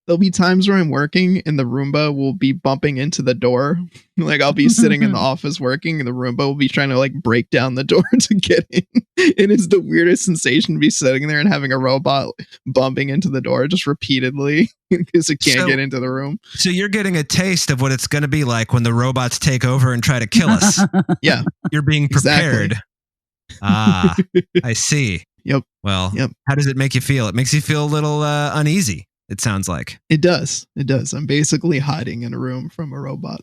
there'll be times where I'm working and the Roomba will be bumping into the door. Like I'll be sitting in the office working and the Roomba will be trying to like break down the door to get in. It is the weirdest sensation to be sitting there and having a robot bumping into the door just repeatedly because it can't get into the room. So you're getting a taste of what it's going to be like when the robots take over and try to kill us. Yeah. You're being prepared. Exactly. Ah, I see. Yep. Well, how does it make you feel? It makes you feel a little uneasy, it sounds like. It does. I'm basically hiding in a room from a robot.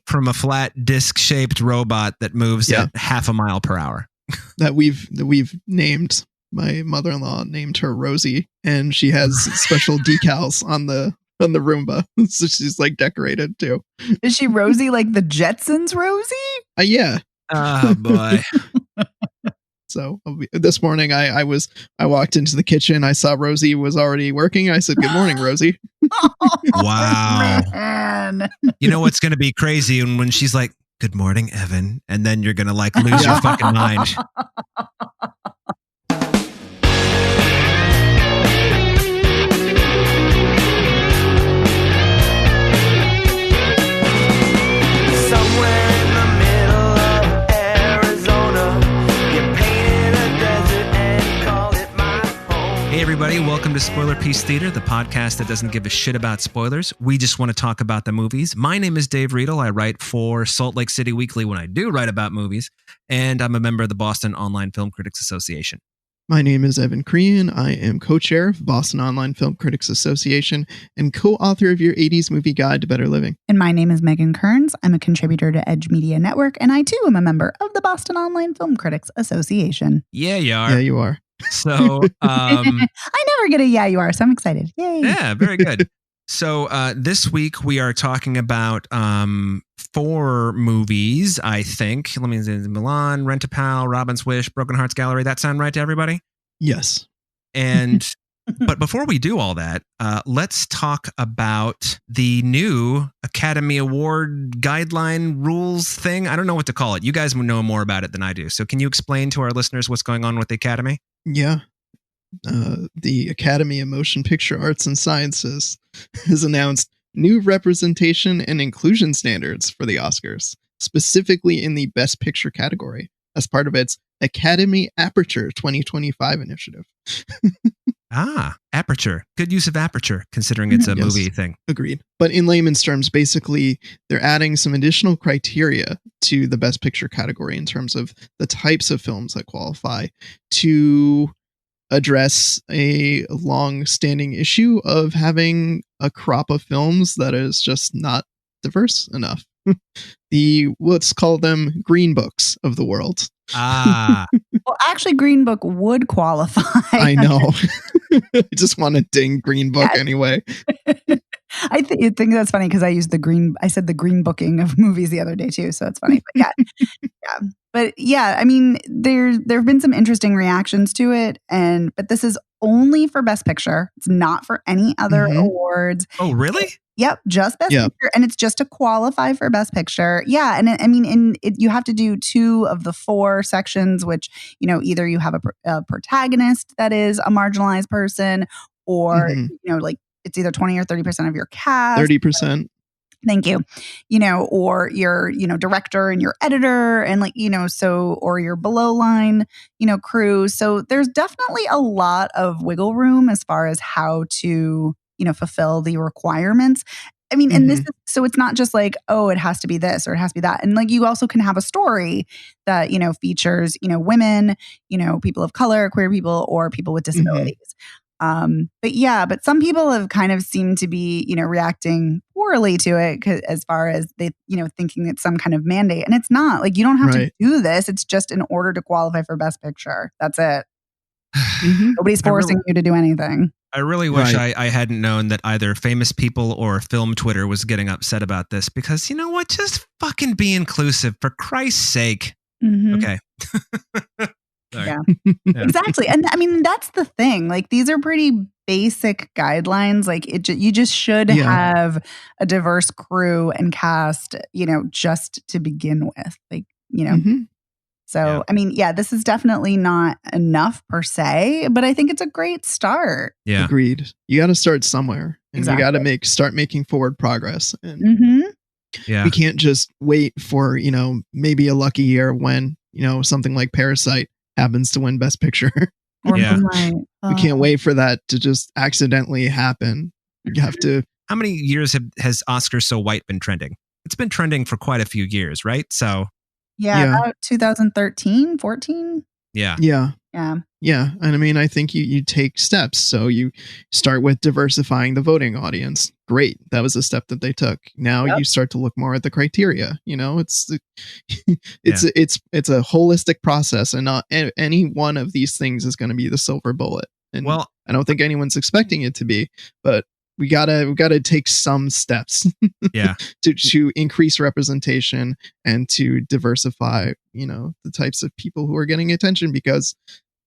From a flat disc-shaped robot that moves at half a mile per hour. that we've named. My mother-in-law named her Rosie, and she has special decals on the Roomba. So she's like decorated too. Is she Rosie like the Jetsons Rosie? Yeah. Oh boy. So this morning I walked into the kitchen. I saw Rosie was already working. I said, "Good morning, Rosie." Wow. Man. You know what's going to be crazy? And when she's like, "Good morning, Evan," and then you're going to like lose your fucking mind. Hey everybody, welcome to Spoiler Piece Theater, the podcast that doesn't give a shit about spoilers. We just want to talk about the movies. My name is Dave Riedel. I write for Salt Lake City Weekly when I do write about movies, and I'm a member of the Boston Online Film Critics Association. My name is Evan Crean. I am co-chair of Boston Online Film Critics Association and co-author of your 80s movie guide to better living. And my name is Megan Kearns. I'm a contributor to Edge Media Network, and I too am a member of the Boston Online Film Critics Association. Yeah, you are. Yeah, you are. So, I never get a yeah, you are. So I'm excited. Yay. Yeah, very good. So this week we are talking about 4 movies, I think. Let me say Mulan, Rent-A-Pal, Robin's Wish, Broken Hearts Gallery. That sound right to everybody? Yes. And but before we do all that, let's talk about the new Academy Award guideline rules thing. I don't know what to call it. You guys know more about it than I do. So can you explain to our listeners what's going on with the Academy? Yeah. The Academy of Motion Picture Arts and Sciences has announced new representation and inclusion standards for the Oscars, specifically in the Best Picture category, as part of its Academy Aperture 2025 initiative. Aperture. Good use of aperture, considering it's a movie thing. Agreed. But in layman's terms, basically, they're adding some additional criteria to the Best Picture category in terms of the types of films that qualify to address a long-standing issue of having a crop of films that is just not diverse enough. Let's call them green books of the world. Well, actually, Green Book would qualify. I know. I just want to ding Green Book anyway. I think that's funny because I said the green booking of movies the other day too, so it's funny. But But yeah, I mean, there have been some interesting reactions to it, but this is only for Best Picture. It's not for any other awards. Oh, really? Yep, just Best Picture, and it's just to qualify for Best Picture. Yeah, and you have to do 2 of the 4 sections, which either you have a protagonist that is a marginalized person, or like it's either 20 or 30% of your cast. 30%. Thank you. Or your, director and your editor and or your below line, crew. So there's definitely a lot of wiggle room as far as how to, fulfill the requirements. I mean, and this is, so it's not just like, oh, it has to be this or it has to be that. And like, you also can have a story that, features, women, people of color, queer people, or people with disabilities. But some people have kind of seemed to be, reacting poorly to it as far as they, thinking it's some kind of mandate. And it's not. Like, you don't have to do this. It's just in order to qualify for Best Picture. That's it. Nobody's forcing you to do anything. I really wish I hadn't known that either famous people or film Twitter was getting upset about this, because you know what? Just fucking be inclusive, for Christ's sake. Okay. Yeah, exactly. And I mean, that's the thing. Like, these are pretty basic guidelines. Like, you just should have a diverse crew and cast, just to begin with. Like, So, Yeah. I mean, yeah, this is definitely not enough per se, but I think it's a great start. Yeah. Agreed. You got to start somewhere, and Exactly. you got to start making forward progress. And Mm-hmm. Yeah. we can't just wait for, maybe a lucky year when, something like Parasite happens to win Best Picture. Or Yeah. Moonlight. We can't wait for that to just accidentally happen. You have to. How many years has Oscars So White been trending? It's been trending for quite a few years, right? So Yeah, Yeah. about 2013, 14. yeah. Yeah. Yeah. Yeah. And I mean, I think you take steps. So you start with diversifying the voting audience. Great. That was a step that they took. Now Yep. you start to look more at the criteria. It's a holistic process, and not any one of these things is going to be the silver bullet. And Well, I don't think anyone's expecting it to be, but we gotta take some steps yeah. to increase representation and to diversify, the types of people who are getting attention, because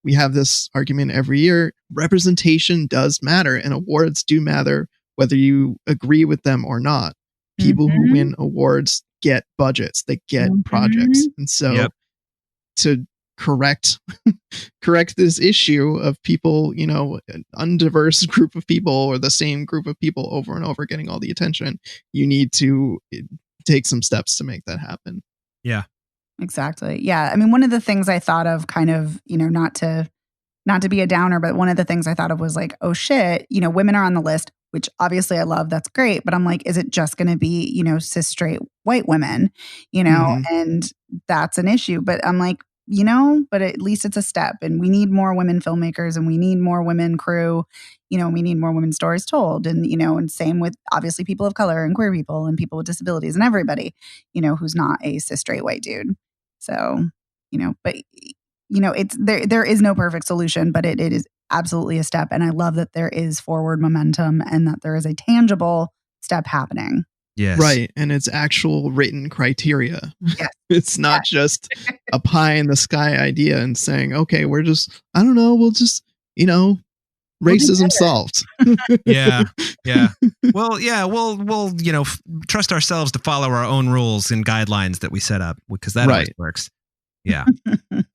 we have this argument every year. Representation does matter, and awards do matter, whether you agree with them or not. People who win awards get budgets, they get projects. And so Yep. to correct this issue of people, an undiverse group of people or the same group of people over and over getting all the attention, you need to take some steps to make that happen. Yeah. Exactly. Yeah. I mean, one of the things I thought of kind of, not to be a downer, but one of the things I thought of was like, oh shit, women are on the list, which obviously I love. That's great. But I'm like, is it just going to be, cis straight white women, Mhm. and that's an issue. But I'm like, but at least it's a step, and we need more women filmmakers, and we need more women crew, we need more women's stories told. And, and same with obviously people of color and queer people and people with disabilities and everybody, who's not a cis straight white dude. So, but it's there is no perfect solution, but it is absolutely a step. And I love that there is forward momentum and that there is a tangible step happening. Yes. Right. And it's actual written criteria. Yes. It's not just a pie in the sky idea and saying, okay, we'll just racism solved. Yeah. Yeah. Well, yeah, we'll trust ourselves to follow our own rules and guidelines that we set up, because that always works. Yeah.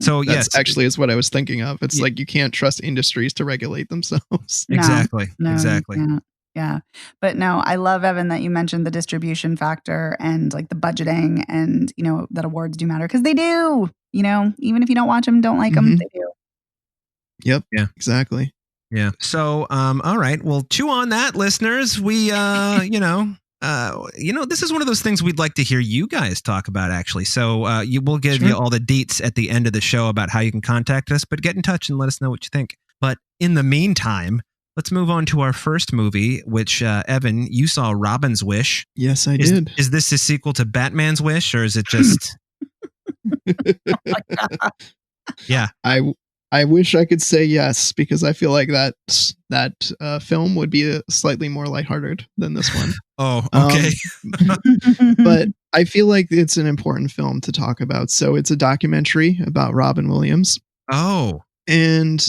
So That's actually is what I was thinking of. It's Yeah. like you can't trust industries to regulate themselves. No, Exactly. no, you Exactly. can't. Yeah. But no, I love, Evan, that you mentioned the distribution factor and like the budgeting, and, that awards do matter, because they do, even if you don't watch them, don't like them, Mhm. they do. Yep. Yeah. Exactly. Yeah. So, all right. Well, chew on that, listeners. We, this is one of those things we'd like to hear you guys talk about, actually. So we'll give you all the deets at the end of the show about how you can contact us, but get in touch and let us know what you think. But in the meantime, let's move on to our first movie, which, Evan, you saw Robin's Wish. Yes, I did. Is this a sequel to Batman's Wish, or is it just... Yeah. I wish I could say yes, because I feel like that film would be slightly more lighthearted than this one. Oh, okay. But I feel like it's an important film to talk about. So it's a documentary about Robin Williams. Oh. And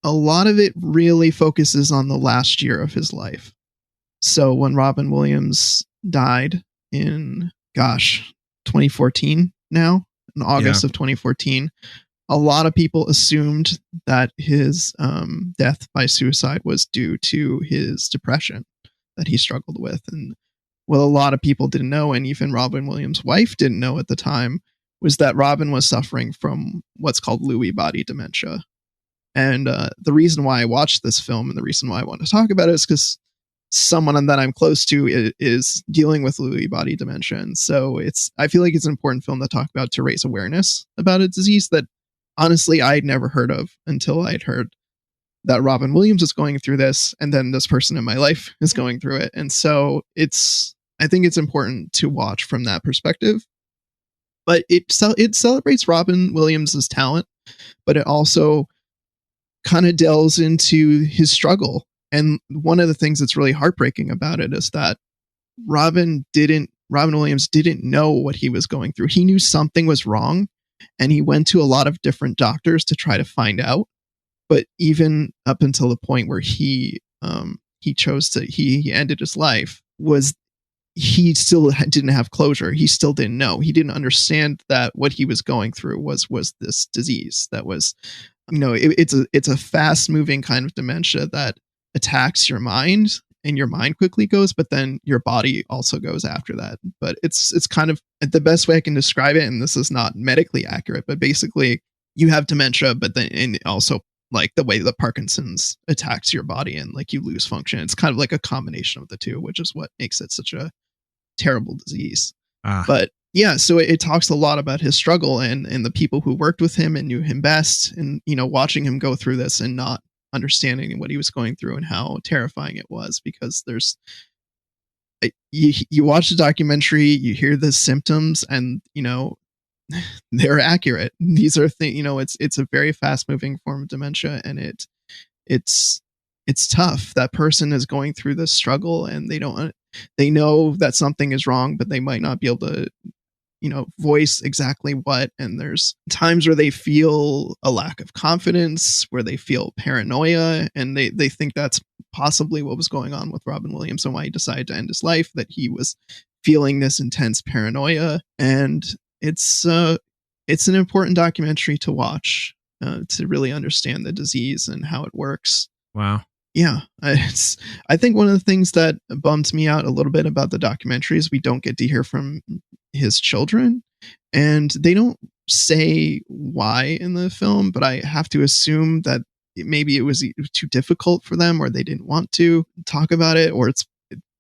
a lot of it really focuses on the last year of his life. So when Robin Williams died in, 2014 now, in August of 2014, a lot of people assumed that his death by suicide was due to his depression that he struggled with. And what a lot of people didn't know, and even Robin Williams' wife didn't know at the time, was that Robin was suffering from what's called Lewy body dementia. And the reason why I watched this film and the reason why I want to talk about it is because someone that I'm close to is dealing with Lewy body dementia. And so I feel like it's an important film to talk about, to raise awareness about a disease that honestly I'd never heard of until I'd heard that Robin Williams is going through this, and then this person in my life is going through it. And so I think it's important to watch from that perspective. But it celebrates Robin Williams' talent, but it also kind of delves into his struggle. And one of the things that's really heartbreaking about it is that Robin Williams didn't know what he was going through. He knew something was wrong, and he went to a lot of different doctors to try to find out. But even up until the point where he ended his life, was he still didn't have closure. He still didn't know. He didn't understand that what he was going through was this disease that was, it's a fast moving kind of dementia that attacks your mind, and your mind quickly goes, but then your body also goes after that. But it's kind of the best way I can describe it. And this is not medically accurate, but basically you have dementia, but then and also like the way that Parkinson's attacks your body and like you lose function. It's kind of like a combination of the two, which is what makes it such a terrible disease. But yeah, so it talks a lot about his struggle and the people who worked with him and knew him best, and watching him go through this and not understanding what he was going through and how terrifying it was, because there's you watch the documentary, you hear the symptoms, and they're accurate. These are things, it's a very fast moving form of dementia, and it's tough. That person is going through this struggle, and they know that something is wrong, but they might not be able to voice exactly what. And there's times where they feel a lack of confidence, where they feel paranoia, and they think that's possibly what was going on with Robin Williams and why he decided to end his life, that he was feeling this intense paranoia. And it's an important documentary to watch, to really understand the disease and how it works. Wow. Yeah, I think one of the things that bums me out a little bit about the documentary is we don't get to hear from his children, and they don't say why in the film, but I have to assume that maybe it was too difficult for them, or they didn't want to talk about it, or it's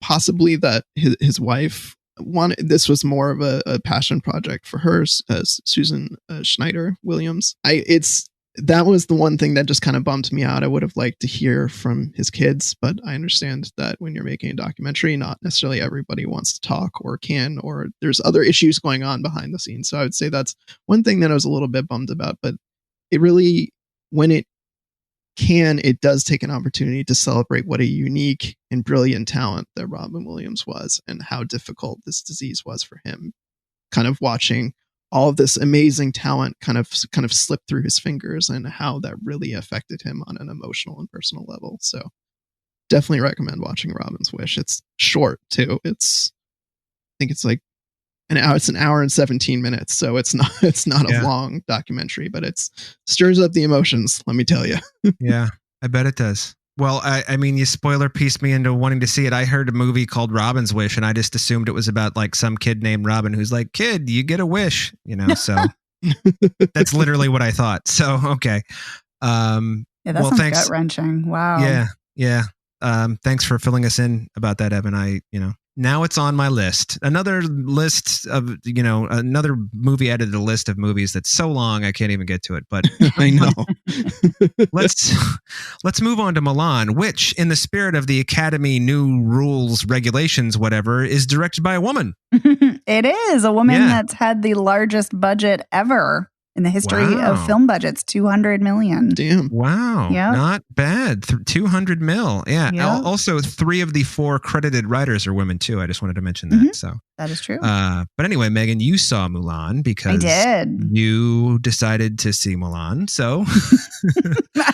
possibly that his wife wanted, this was more of a passion project for her, as Susan Schneider Williams. That was the one thing that just kind of bummed me out. I would have liked to hear from his kids, but I understand that when you're making a documentary, not necessarily everybody wants to talk or can, or there's other issues going on behind the scenes. So I would say that's one thing that I was a little bit bummed about, but it really, when it does take an opportunity to celebrate what a unique and brilliant talent that Robin Williams was, and how difficult this disease was for him. Kind of watching all of this amazing talent kind of slip through his fingers, and how that really affected him on an emotional and personal level. So definitely recommend watching Robin's Wish. It's short too. I think it's like an hour. It's an hour and 17 minutes. So it's not a long documentary, but it stirs up the emotions. Let me tell you. Yeah, I bet it does. Well, I mean, you spoiler pieced me into wanting to see it. I heard a movie called Robin's Wish, and I just assumed it was about like some kid named Robin who's like, kid, you get a wish, so that's literally what I thought. So, okay. That's gut wrenching. Wow. Yeah. Thanks for filling us in about that, Evan. Now it's on my list. Another list of, another movie added to the list of movies that's so long I can't even get to it. But I know. Let's move on to Mulan, which, in the spirit of the Academy new rules, regulations, whatever, is directed by a woman. It is a woman that's had the largest budget ever in the history of film budgets, $200 million. Damn. Wow. Yeah. Not bad. 200 mil. Yeah. Yep. Also, 3 of the 4 credited writers are women too. I just wanted to mention that. So that is true. But anyway, Megan, you saw Mulan because I did. You decided to see Mulan. So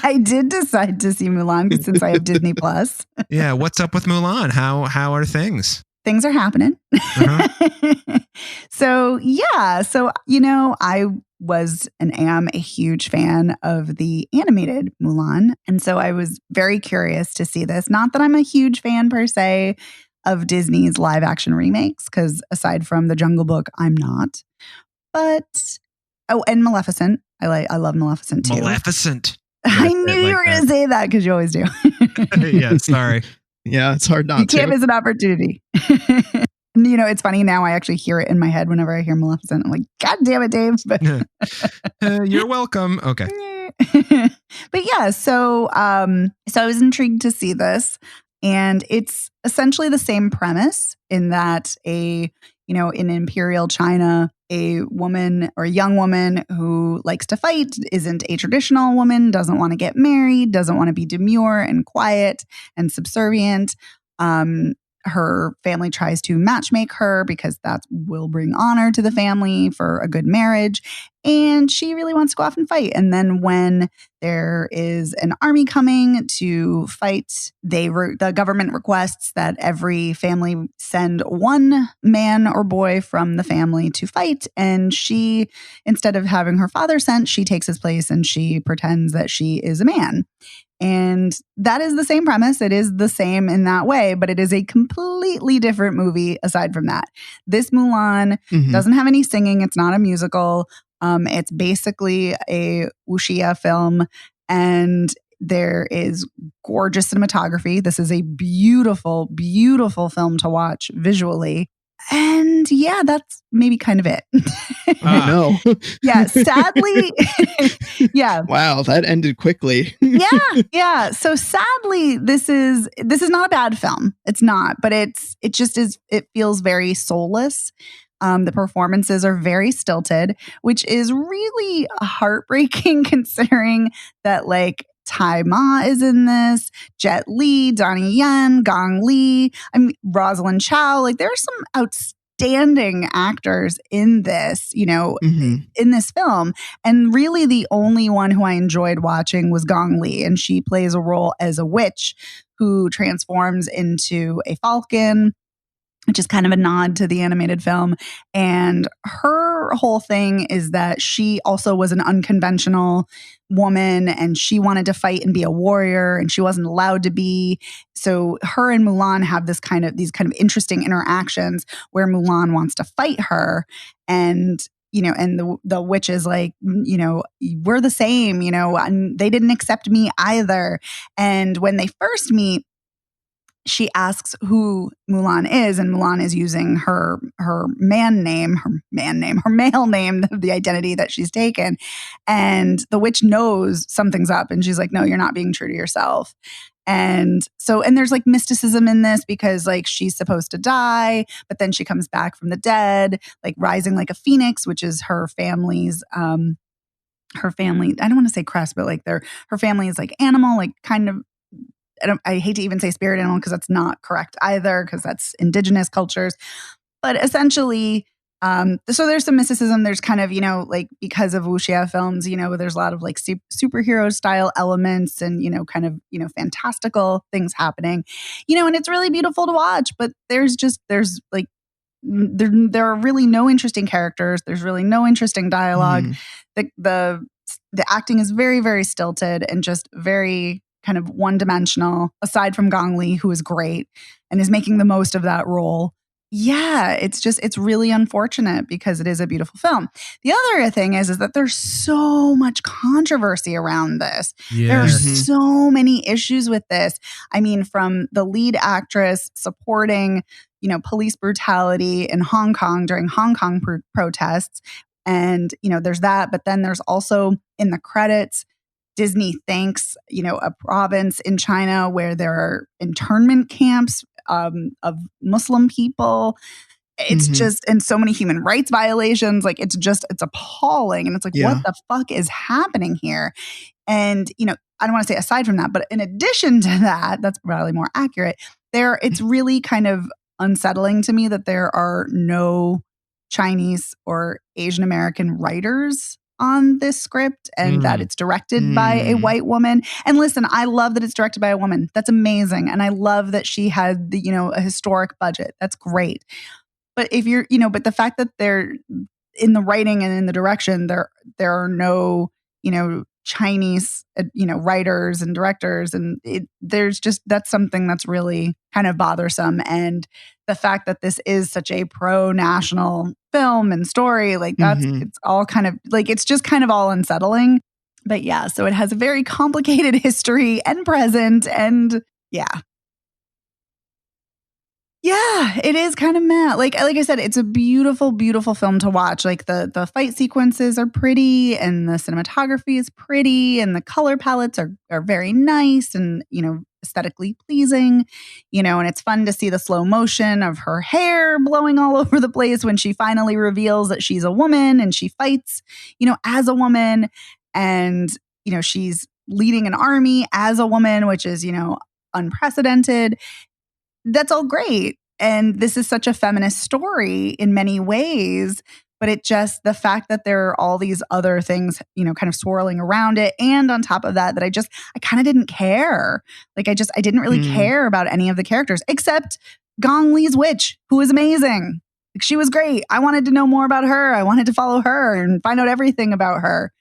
I did decide to see Mulan since I have Disney Plus. Yeah. What's up with Mulan? How are things? Things are happening. Uh-huh. So I was and am a huge fan of the animated Mulan. And so I was very curious to see this. Not that I'm a huge fan per se of Disney's live action remakes, because aside from The Jungle Book, I'm not. But, and Maleficent. I love Maleficent too. Maleficent. I knew you were going to say that because you always do. Yeah, sorry. Yeah, it's hard not to. You can't miss an opportunity. It's funny now. I actually hear it in my head whenever I hear Maleficent. I'm like, God damn it, Dave. But you're welcome. Okay. But yeah, so I was intrigued to see this, and it's essentially the same premise in that in Imperial China, a woman or a young woman who likes to fight, isn't a traditional woman, doesn't want to get married, doesn't want to be demure and quiet and subservient. Her family tries to matchmake her because that will bring honor to the family for a good marriage. and she really wants to go off and fight. And then when there is an army coming to fight, the government requests that every family send one man or boy from the family to fight. And she, instead of having her father sent, she takes his place and she pretends that she is a man. And that is the same premise. It is the same in that way, but it is a completely different movie aside from that. This Mulan doesn't have any singing. It's not a musical. It's basically a wuxia film, and there is gorgeous cinematography. This is a beautiful, beautiful film to watch visually. And yeah, that's maybe kind of it. No. Yeah, sadly. Yeah. Wow, that ended quickly. Yeah. So sadly, this is not a bad film. It's not, but it feels very soulless. The performances are very stilted, which is really heartbreaking considering that like Tai Ma is in this, Jet Li, Donnie Yen, Gong Li, Rosalind Chow. Like there are some outstanding actors in this, in this film. And really the only one who I enjoyed watching was Gong Li. And she plays a role as a witch who transforms into a falcon, which is kind of a nod to the animated film. And her whole thing is that she also was an unconventional woman and she wanted to fight and be a warrior and she wasn't allowed to be. So her and Mulan have these kind of interesting interactions where Mulan wants to fight her, and and the witch is like, we're the same, and they didn't accept me either. And when they first meet, she asks who Mulan is, and Mulan is using her male name, the identity that she's taken. And the witch knows something's up, and she's like, no, you're not being true to yourself. And there's like mysticism in this because like she's supposed to die, but then she comes back from the dead, like rising like a phoenix, which is her family's, her family, I don't want to say crest, but like her family is like animal, like kind of, I hate to even say spirit animal because that's not correct either, because that's indigenous cultures. But essentially, so there's some mysticism. There's kind of, like because of wuxia films, there's a lot of like superhero style elements and, kind of, fantastical things happening, and it's really beautiful to watch. But there's like, there are really no interesting characters. There's really no interesting dialogue. The acting is very, very stilted and just very kind of one-dimensional, aside from Gong Li, who is great and is making the most of that role. Yeah, it's really unfortunate because it is a beautiful film. The other thing is that there's so much controversy around this. Yes. There are so many issues with this. I mean, from the lead actress supporting, police brutality in Hong Kong during Hong Kong protests. And, there's that. But then there's also in the credits, Disney thanks, a province in China where there are internment camps of Muslim people. It's just, and so many human rights violations. Like, it's appalling. And it's like, what the fuck is happening here? And, I don't want to say aside from that, but in addition to that, that's probably more accurate. It's really kind of unsettling to me that there are no Chinese or Asian American writers on this script, and that it's directed by a white woman. And listen, I love that it's directed by a woman. That's amazing. And I love that she had the, a historic budget. That's great. But if you're, but the fact that they're in the writing and in the direction, there are no, Chinese, writers and directors. And that's something that's really kind of bothersome. And the fact that this is such a pro-national film and story, like it's all kind of like, it's just kind of all unsettling. But yeah, so it has a very complicated history and present, and yeah. Yeah, it is kind of mad. Like I said, it's a beautiful, beautiful film to watch. Like the fight sequences are pretty, and the cinematography is pretty, and the color palettes are very nice and, aesthetically pleasing, and it's fun to see the slow motion of her hair blowing all over the place when she finally reveals that she's a woman and she fights, as a woman, and, she's leading an army as a woman, which is, unprecedented. That's all great. And this is such a feminist story in many ways. but it just, the fact that there are all these other things, you know, kind of swirling around it. And on top of that, I kind of didn't care. Like I didn't really care about any of the characters except Gong Li's witch, who is amazing. Like, she was great. I wanted to know more about her. I wanted to follow her and find out everything about her.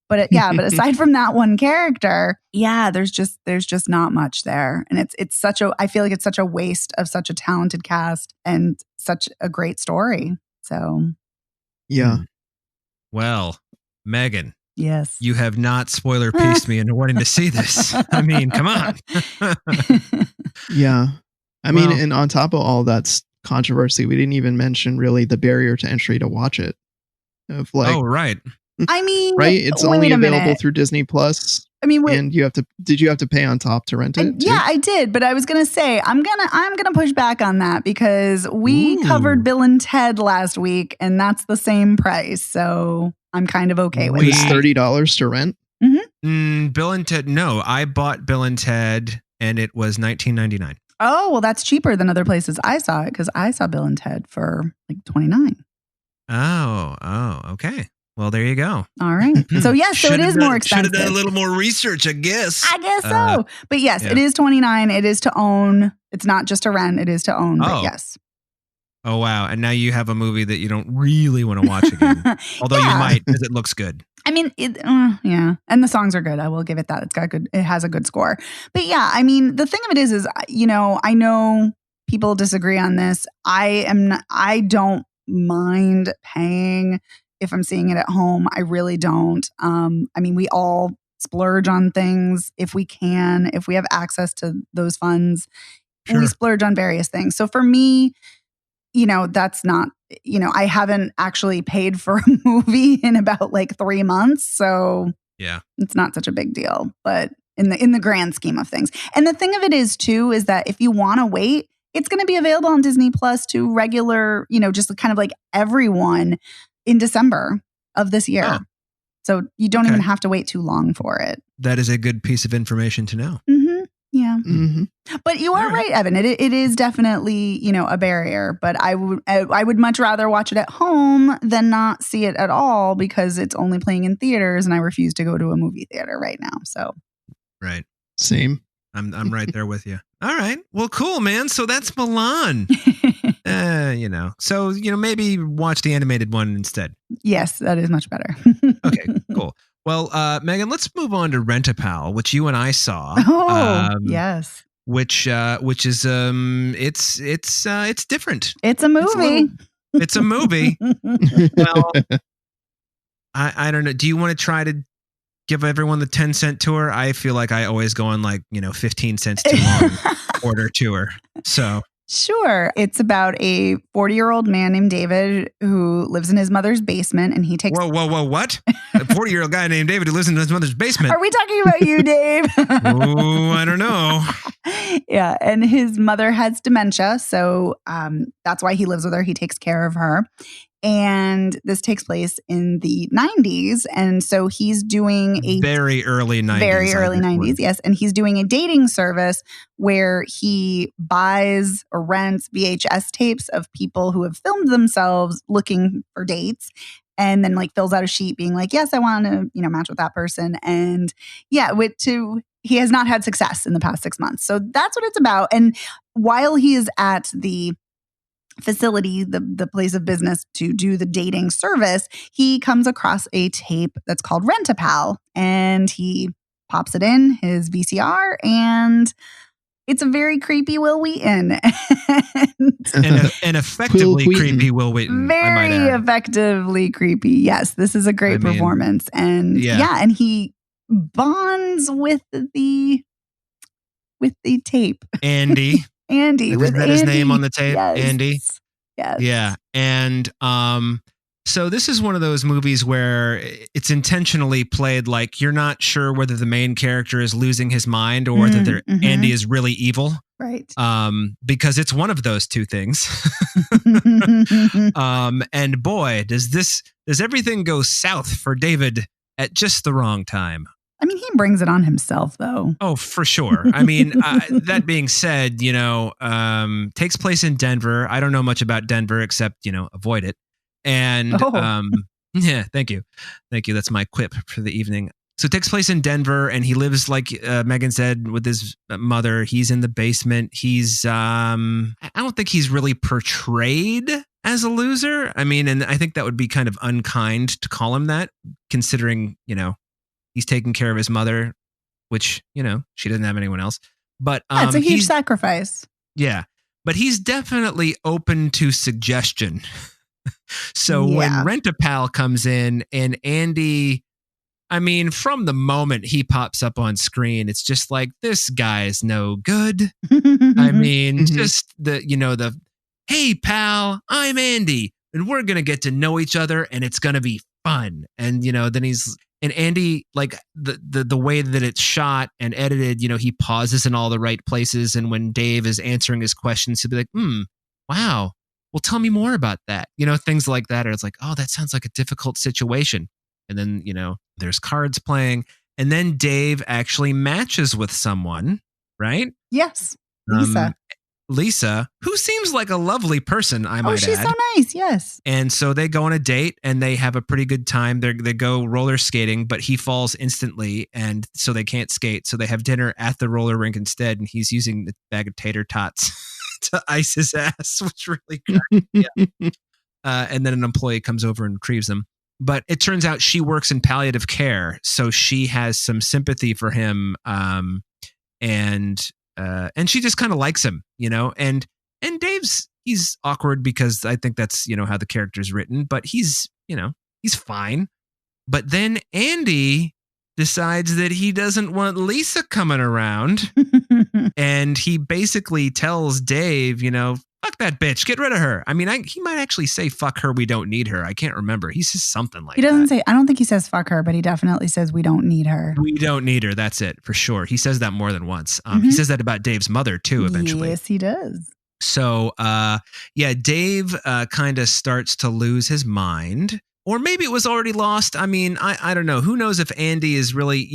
But but aside from that one character, there's just not much there. And I feel like it's such a waste of such a talented cast and such a great story. So, yeah. Well, Megan. Yes. You have not spoiler paced me into wanting to see this. I mean, come on. Yeah. I mean, and on top of all that controversy, we didn't even mention really the barrier to entry to watch it. Of like, oh, right. I mean, right? It's only available through Disney Plus. I mean, and did you have to pay on top to rent it? Yeah, I did. But I was going to say, I'm gonna push back on that because we covered Bill and Ted last week and that's the same price. So I'm kind of okay with it. It's $30 to rent. Mm-hmm. Bill and Ted. No, I bought Bill and Ted and it was $19.99. Oh, well, that's cheaper than other places I saw it because I saw Bill and Ted for like $29. Oh, okay. Well, there you go. All right. So yes, so it is more expensive. Should have done a little more research, I guess. So. But yes, it is $29. It is to own. It's not just to rent. It is to own. But yes. Oh, wow. And now you have a movie that you don't really want to watch again. Although you might because it looks good. I mean, yeah. And the songs are good. I will give it that. It has a good score. But yeah, I mean, the thing of it is, you know, I know people disagree on this. I don't mind paying if I'm seeing it at home. I really don't. I mean, we all splurge on things if we can, if we have access to those funds. Sure. We splurge on various things. So for me, you know, that's not, you know, I haven't actually paid for a movie in about like 3 months. So yeah, it's not such a big deal, but in the grand scheme of things. And the thing of it is too, is that if you want to wait, it's going to be available on Disney Plus to regular, you know, just kind of like everyone in December of this year. Oh. So you don't even have to wait too long for it. That is a good piece of information to know. Mm-hmm. Yeah. Mm-hmm. But you are right, Evan. It is definitely, you know, a barrier, but I would much rather watch it at home than not see it at all because it's only playing in theaters and I refuse to go to a movie theater right now. So. Right. Same. I'm right there with you. All right. Well, cool, man. So that's Mulan. You know, so, you know, maybe watch the animated one instead. Yes, that is much better. Okay, cool. Well, Megan, let's move on to Rent-A-Pal, which you and I saw. Oh, yes. Which is it's different. It's a movie. It's a movie. Well, I don't know. Do you want to try to give everyone the 10-cent tour? I feel like I always go on like, you know, 15 cents too long order tour. So sure. It's about a 40-year-old man named David who lives in his mother's basement and he takes... Whoa, what? A 40-year-old guy named David who lives in his mother's basement. Are we talking about you, Dave? Oh, I don't know. Yeah. And his mother has dementia. So that's why he lives with her. He takes care of her. And this takes place in the 90s. And so he's doing a very early 90s. Yes. And he's doing a dating service where he buys or rents VHS tapes of people who have filmed themselves looking for dates. And then like fills out a sheet being like, yes, I want to, you know, match with that person. And yeah, he has not had success in the past 6 months. So that's what it's about. And while he is at the facility, the place of business to do the dating service, he comes across a tape that's called Rent-A-Pal and he pops it in his VCR and it's a very creepy Will Wheaton. and effectively creepy Will Wheaton. Very effectively creepy. Yes, this is a great performance. And and he bonds with the tape. Andy. Was that his name on the tape? Yes. Andy? Yes. Yeah. And so this is one of those movies where it's intentionally played like you're not sure whether the main character is losing his mind or whether Andy is really evil. Right. Because it's one of those two things. And boy, does everything go south for David at just the wrong time. I mean, he brings it on himself, though. Oh, for sure. I mean, that being said, you know, takes place in Denver. I don't know much about Denver except, you know, avoid it. And Oh. yeah, thank you. That's my quip for the evening. So it takes place in Denver, and he lives, like Megan said, with his mother. He's in the basement. He's I don't think he's really portrayed as a loser. I mean, and I think that would be kind of unkind to call him that, considering, he's taking care of his mother, which, she doesn't have anyone else. But Yeah, it's a huge sacrifice. Yeah. But he's definitely open to suggestion. So when Rent-A-Pal comes in and Andy, I mean, from the moment he pops up on screen, it's just like, this guy is no good. I mean, just the, hey, pal, I'm Andy, and we're going to get to know each other, and it's going to be fun. And, then and Andy, like the way that it's shot and edited, he pauses in all the right places. And when Dave is answering his questions, he'll be like, wow, well, tell me more about that. Things like that. Or it's like, oh, that sounds like a difficult situation. And then, there's cards playing. And then Dave actually matches with someone, right? Yes. Lisa, who seems like a lovely person, I might add. Oh, she's so nice, yes. And so they go on a date, and they have a pretty good time. They go roller skating, but he falls instantly, and so they can't skate. So they have dinner at the roller rink instead, and he's using the bag of tater tots to ice his ass, which really cracked me up. And then an employee comes over and retrieves them. But it turns out she works in palliative care, so she has some sympathy for him, and she just kind of likes him, and Dave's, he's awkward because I think that's, how the character's written, but he's fine. But then Andy decides that he doesn't want Lisa coming around. And he basically tells Dave, fuck that bitch, get rid of her. I mean, he might actually say, fuck her, we don't need her. I can't remember. He says something like that. He doesn't say, I don't think he says fuck her, but he definitely says we don't need her. We don't need her. That's it, for sure. He says that more than once. He says that about Dave's mother too, eventually. Yes, he does. So, Dave kind of starts to lose his mind. Or maybe it was already lost. I mean, I don't know. Who knows if Andy is really,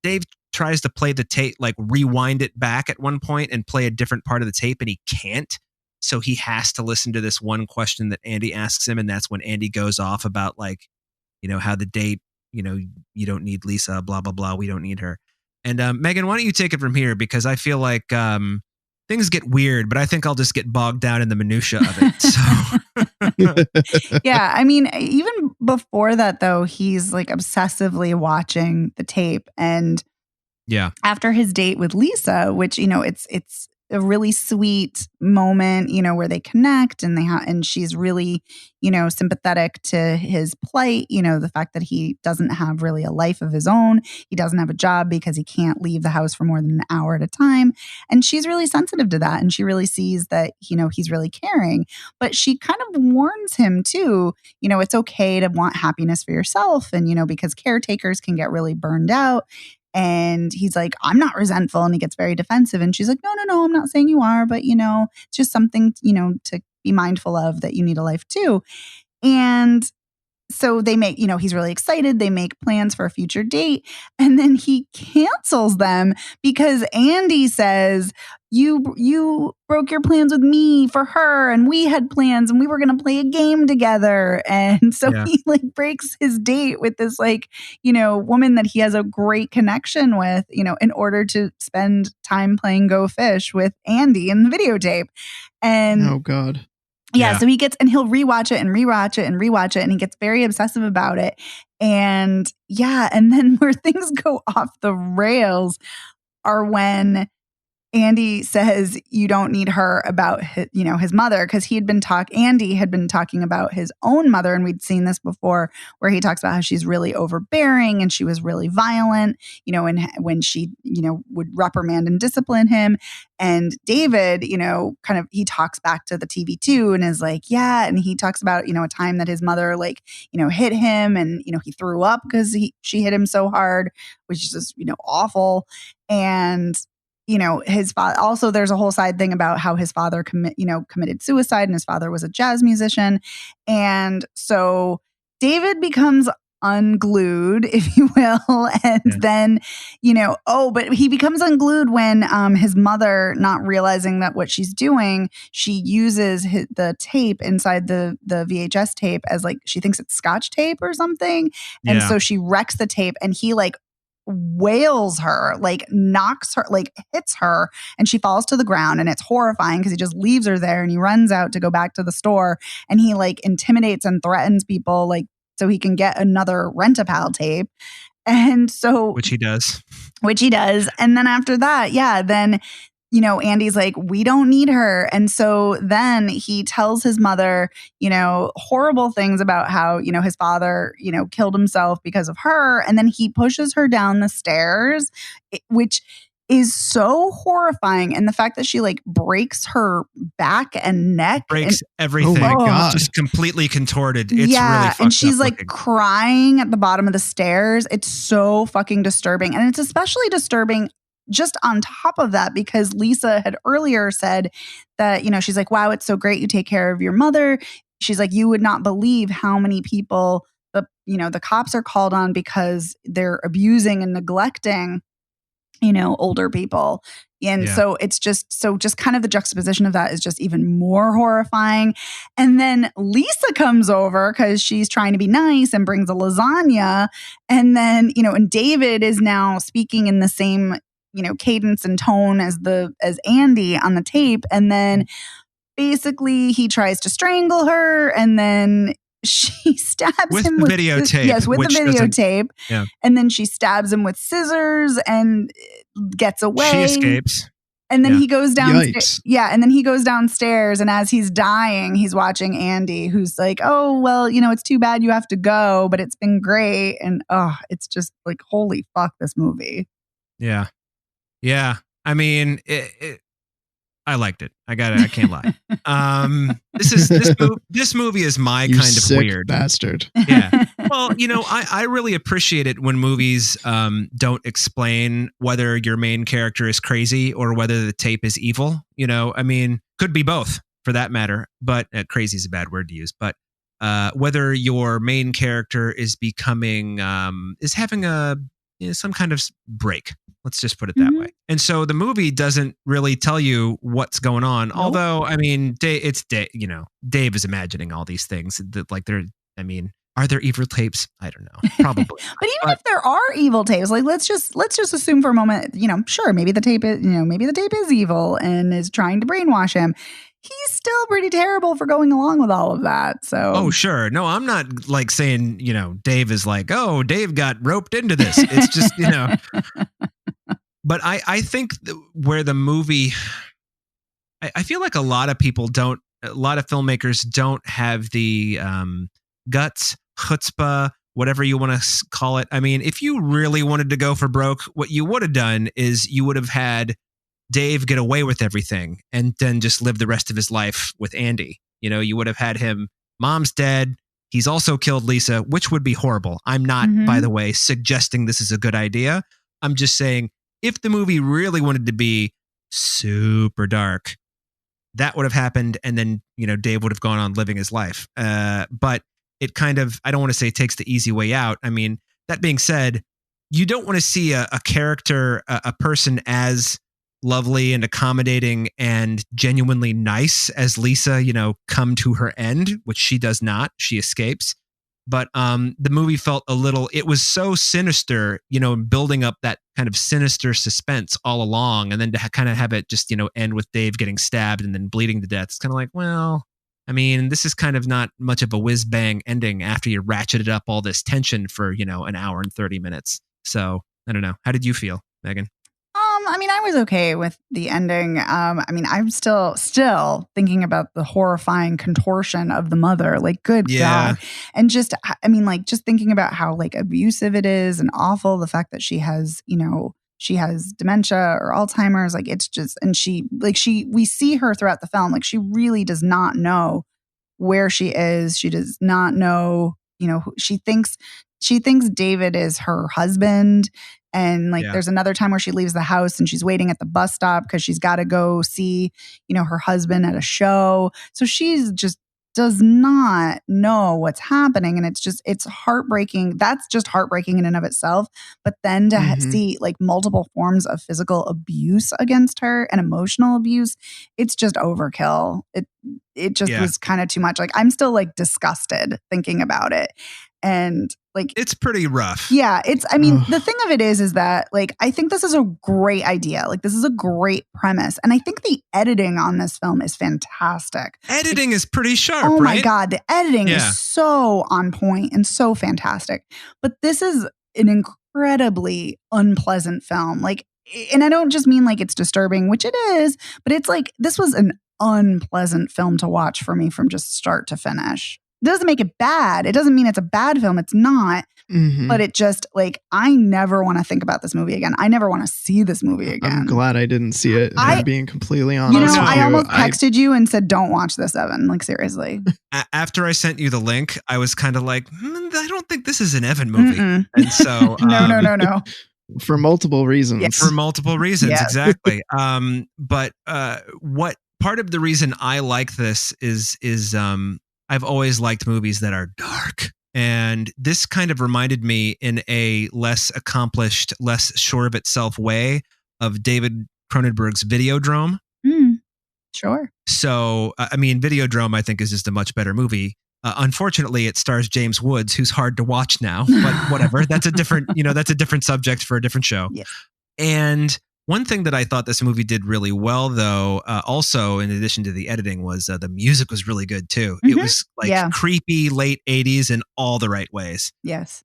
Dave tries to play the tape, like rewind it back at one point and play a different part of the tape, and he can't. So he has to listen to this one question that Andy asks him. And that's when Andy goes off about, like, how the date, you don't need Lisa, blah, blah, blah. We don't need her. And Megan, why don't you take it from here? Because I feel like things get weird, but I think I'll just get bogged down in the minutia of it. So. Yeah. I mean, even before that, though, he's like obsessively watching the tape. And after his date with Lisa, which, it's a really sweet moment, where they connect, and and she's really, sympathetic to his plight, the fact that he doesn't have really a life of his own. He doesn't have a job because he can't leave the house for more than an hour at a time. And she's really sensitive to that. And she really sees that, he's really caring, but she kind of warns him too, it's okay to want happiness for yourself. And, because caretakers can get really burned out. And he's like, I'm not resentful. And he gets very defensive. And she's like, no, I'm not saying you are. But, it's just something, to be mindful of, that you need a life too. And so they make, he's really excited. They make plans for a future date. And then he cancels them because Andy says, you broke your plans with me for her, and we had plans, and we were going to play a game together. And so he breaks his date with this woman that he has a great connection with, in order to spend time playing Go Fish with Andy in the videotape. And oh God. Yeah, so he'll rewatch it and rewatch it and rewatch it, and he gets very obsessive about it. And and then where things go off the rails are when Andy says you don't need her about his mother, because Andy had been talking about his own mother, and we'd seen this before, where he talks about how she's really overbearing and she was really violent, and when she would reprimand and discipline him. And David, he talks back to the TV too, and is like, and he talks about a time that his mother hit him, and he threw up because she hit him so hard, which is just awful. And his father, also there's a whole side thing about how his father committed suicide, and his father was a jazz musician. And so David becomes unglued, if you will. And then, but he becomes unglued when his mother, not realizing that what she's doing, she uses the tape inside the VHS tape as like, she thinks it's Scotch tape or something. And so she wrecks the tape and he like wails her, like knocks her, like hits her, and she falls to the ground, and it's horrifying because he just leaves her there and he runs out to go back to the store, and he like intimidates and threatens people like so he can get another Rent-A-Pal tape. And so which he does. And then after that, then Andy's like, we don't need her. And so then he tells his mother, horrible things about how, his father, killed himself because of her. And then he pushes her down the stairs, which is so horrifying. And the fact that she like breaks her back and neck. Breaks everything. Oh my God. Just completely contorted. It's really fucked and she's like looking. crying at the bottom of the stairs. It's so fucking disturbing. And it's especially disturbing just on top of that, because Lisa had earlier said that, she's like, wow, it's so great you take care of your mother. She's like, you would not believe how many people the cops are called on because they're abusing and neglecting, older people. And so it's just kind of the juxtaposition of that is just even more horrifying. And then Lisa comes over because she's trying to be nice and brings a lasagna. And then, and David is now speaking in the same cadence and tone as Andy on the tape. And then basically he tries to strangle her, and then she stabs him with videotape. Yes, with the videotape. Yeah. And then she stabs him with scissors and gets away. She escapes. And then he goes downstairs. Yikes. Yeah. And then he goes downstairs, and as he's dying, he's watching Andy, who's like, oh, well, it's too bad you have to go, but it's been great. And it's just like, holy fuck, this movie. Yeah. Yeah. I mean, I liked it. I can't lie. This movie is my You kind of sick weird bastard. Yeah. Well, I really appreciate it when movies don't explain whether your main character is crazy or whether the tape is evil. I mean, could be both for that matter, but crazy is a bad word to use. But whether your main character is becoming is having some kind of break. Let's just put it that way. And so the movie doesn't really tell you what's going on. Nope. Although, I mean, Dave is imagining all these things that like are there evil tapes? I don't know. Probably. But even if there are evil tapes, like let's just assume for a moment, sure, maybe the tape is evil and is trying to brainwash him. He's still pretty terrible for going along with all of that. So, oh, sure. No, I'm not like saying, Dave is like, oh, Dave got roped into this. It's just, But I think where the movie, I feel like a lot of filmmakers don't have the guts, chutzpah, whatever you want to call it. I mean, if you really wanted to go for broke, what you would have done is you would have had Dave get away with everything and then just live the rest of his life with Andy. You would have had him, mom's dead. He's also killed Lisa, which would be horrible. I'm not, by the way, suggesting this is a good idea. I'm just saying, if the movie really wanted to be super dark, that would have happened. And then, Dave would have gone on living his life. But it kind of, I don't want to say takes the easy way out. I mean, that being said, you don't want to see a character, a person as lovely and accommodating and genuinely nice as Lisa, come to her end, which she does not. She escapes. But the movie felt it was so sinister, building up that kind of sinister suspense all along. And then to kind of have it just, end with Dave getting stabbed and then bleeding to death. It's kind of like, well, I mean, this is kind of not much of a whiz bang ending after you ratcheted up all this tension for, an hour and 30 minutes. So I don't know. How did you feel, Megan? I mean, I was okay with the ending. I mean, I'm still thinking about the horrifying contortion of the mother. Like, good God. And just thinking about how like abusive it is and awful. The fact that she has dementia or Alzheimer's. Like, it's just, and we see her throughout the film. Like, she really does not know where she is. She does not know, she thinks David is her husband. And there's another time where she leaves the house and she's waiting at the bus stop because she's got to go see, her husband at a show. So she's just does not know what's happening. And it's heartbreaking. That's just heartbreaking in and of itself. But then to see like multiple forms of physical abuse against her and emotional abuse, it's just overkill. It just was kind of too much. Like, I'm still like disgusted thinking about it. And like, it's pretty rough. Yeah. The thing of it is that like, I think this is a great idea. Like, this is a great premise. And I think the editing on this film is fantastic. Editing is pretty sharp, oh right? My God. The editing is so on point and so fantastic. But this is an incredibly unpleasant film. Like, and I don't just mean like it's disturbing, which it is, but it's like, this was an unpleasant film to watch for me from just start to finish. It doesn't make it bad. It doesn't mean it's a bad film. It's not. But it just like, I never want to think about this movie again. I never want to see this movie again. I'm glad I didn't see it. I'm being completely honest. You know, I almost texted you and said, don't watch this, Evan. Like, seriously. After I sent you the link, I was kind of like, I don't think this is an Evan movie. And so no. For multiple reasons. Yes. For multiple reasons, exactly. But what part of the reason I like this is I've always liked movies that are dark. And this kind of reminded me in a less accomplished, less sure of itself way of David Cronenberg's Videodrome. Sure. So, Videodrome, I think, is just a much better movie. Unfortunately, it stars James Woods, who's hard to watch now, but whatever. That's a different, that's a different subject for a different show. Yeah. And one thing that I thought this movie did really well, though, also in addition to the editing, was the music was really good too. It was like creepy late 80s in all the right ways. Yes.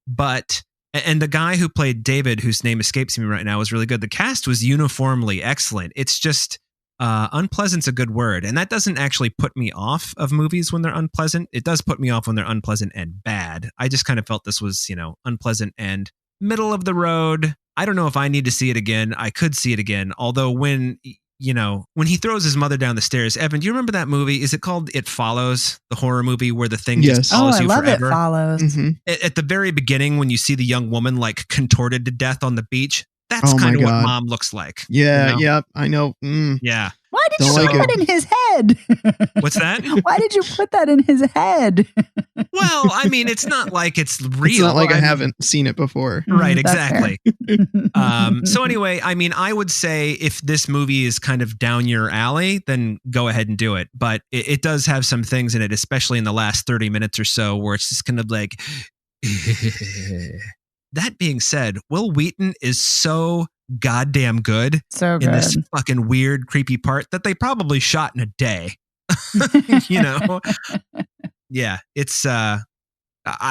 And the guy who played David, whose name escapes me right now, was really good. The cast was uniformly excellent. It's just unpleasant's a good word. And that doesn't actually put me off of movies when they're unpleasant. It does put me off when they're unpleasant and bad. I just kind of felt this was, unpleasant and middle of the road. I don't know if I need to see it again. I could see it again. Although when he throws his mother down the stairs, Evan, do you remember that movie? Is it called It Follows, the horror movie where the thing just follows you forever? I love It Follows. At the very beginning, when you see the young woman like contorted to death on the beach, that's kind of what mom looks like. Yeah, yeah, I know. Yeah. Why did you put that in his head? What's that? Why did you put that in his head? Well, it's not like it's real. It's not like I haven't seen it before. Right, exactly. So anyway, I would say if this movie is kind of down your alley, then go ahead and do it. But it does have some things in it, especially in the last 30 minutes or so, where it's just kind of like... That being said, Will Wheaton is so goddamn good, in this fucking weird, creepy part that they probably shot in a day. Yeah, it's I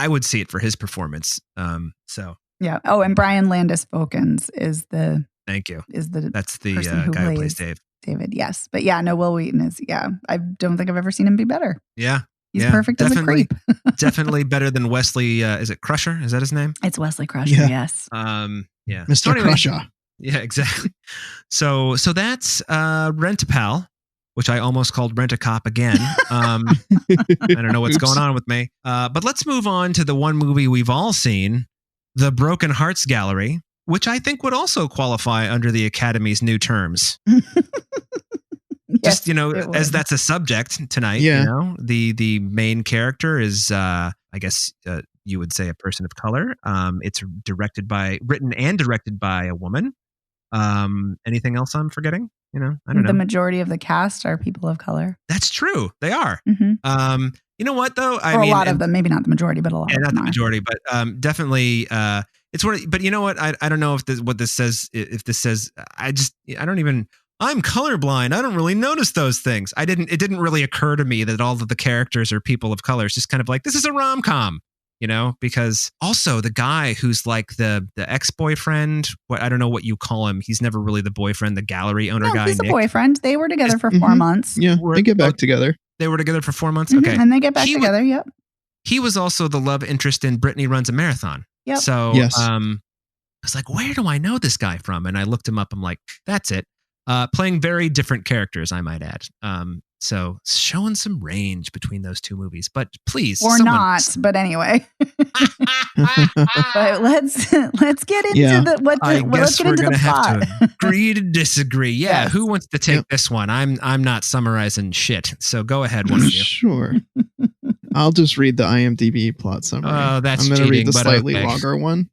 would see it for his performance. Yeah. Oh, and Brian Landis Vokins is the thank you. That's the guy who plays David. Yes. But yeah, no, Will Wheaton is I don't think I've ever seen him be better. Yeah. He's perfect as a creep. Definitely better than Wesley. Is it Crusher? Is that his name? It's Wesley Crusher. Yeah. Yes. Yeah. Mr. So anyway, Crusher. Yeah, exactly. So that's Rent-A-Pal, which I almost called Rent-A-Cop again. I don't know what's going on with me. But let's move on to the one movie we've all seen, The Broken Hearts Gallery, which I think would also qualify under the Academy's new terms. Just, as that's a subject tonight, the main character is, I guess you would say, a person of color. It's written and directed by a woman. Anything else I'm forgetting? I don't know. The majority of the cast are people of color. That's true. They are. You know what, though? A lot of them, maybe not the majority, but a lot of them. Not the majority, but definitely it's one. But you know what? I don't know if this says, I'm colorblind. I don't really notice those things. It didn't really occur to me that all of the characters are people of color. It's just kind of like, this is a rom-com, because also the guy who's like the ex-boyfriend, I don't know what you call him. He's never really the boyfriend, the gallery owner guy. He's Nick. a boyfriend. They were together for 4 months. Yeah, they get back together. They were together for 4 months? Okay. And they get back together, yep. He was also the love interest in Brittany Runs a Marathon. Yep. So yes. I was like, where do I know this guy from? And I looked him up. I'm like, that's it. Playing very different characters, I might add. So showing some range between those two movies, but please, but anyway. But let's get into the plot. Have to agree to disagree. Yeah, Yes. Who wants to take this one? I'm not summarizing shit. So go ahead, one of you. Sure. I'll just read the IMDb plot summary. Oh, that's I'm going to read cheating, the but slightly okay. longer one.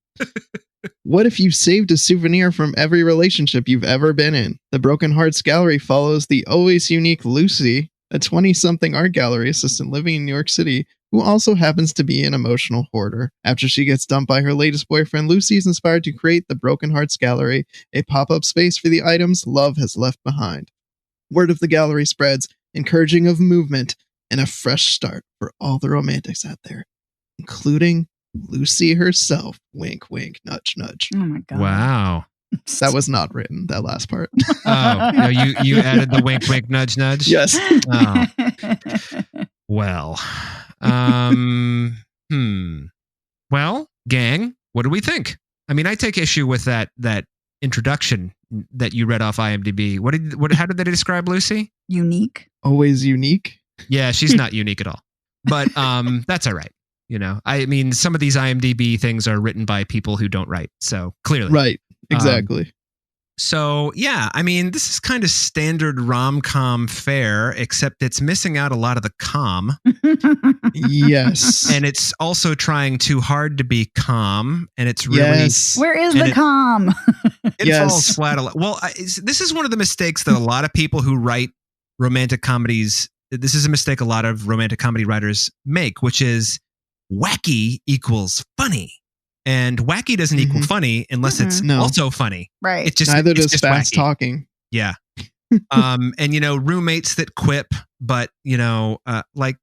What if you saved a souvenir from every relationship you've ever been in? The Broken Hearts Gallery follows the always unique Lucy, a 20-something art gallery assistant living in New York City, who also happens to be an emotional hoarder. After she gets dumped by her latest boyfriend, Lucy is inspired to create the Broken Hearts Gallery, a pop-up space for the items love has left behind. Word of the gallery spreads, encouraging of movement and a fresh start for all the romantics out there, including Lucy herself. Wink, wink, nudge, nudge. Oh my God. Wow. That was not written, that last part. Oh, no, you added the wink, wink, nudge, nudge? Yes. Oh. Well, Well, gang, what do we think? I mean, I take issue with that introduction that you read off IMDb. How did they describe Lucy? Unique. Always unique. Yeah, she's not unique at all. But that's all right. You know, I mean, some of these IMDb things are written by people who don't write. So clearly. Right. Exactly. So, yeah, I mean, this is kind of standard rom-com fare, except it's missing out a lot of the calm. Yes. And it's also trying too hard to be calm. And it's really... Yes. Where is the calm? It falls flat a lot. Well, this is one of the mistakes that a lot of people who write romantic comedies... This is a mistake a lot of romantic comedy writers make, which is wacky equals funny. And wacky doesn't equal funny unless it's also funny. Right. It's just neither it's does just fast wacky. talking. Yeah. And you know, roommates that quip, but you know, like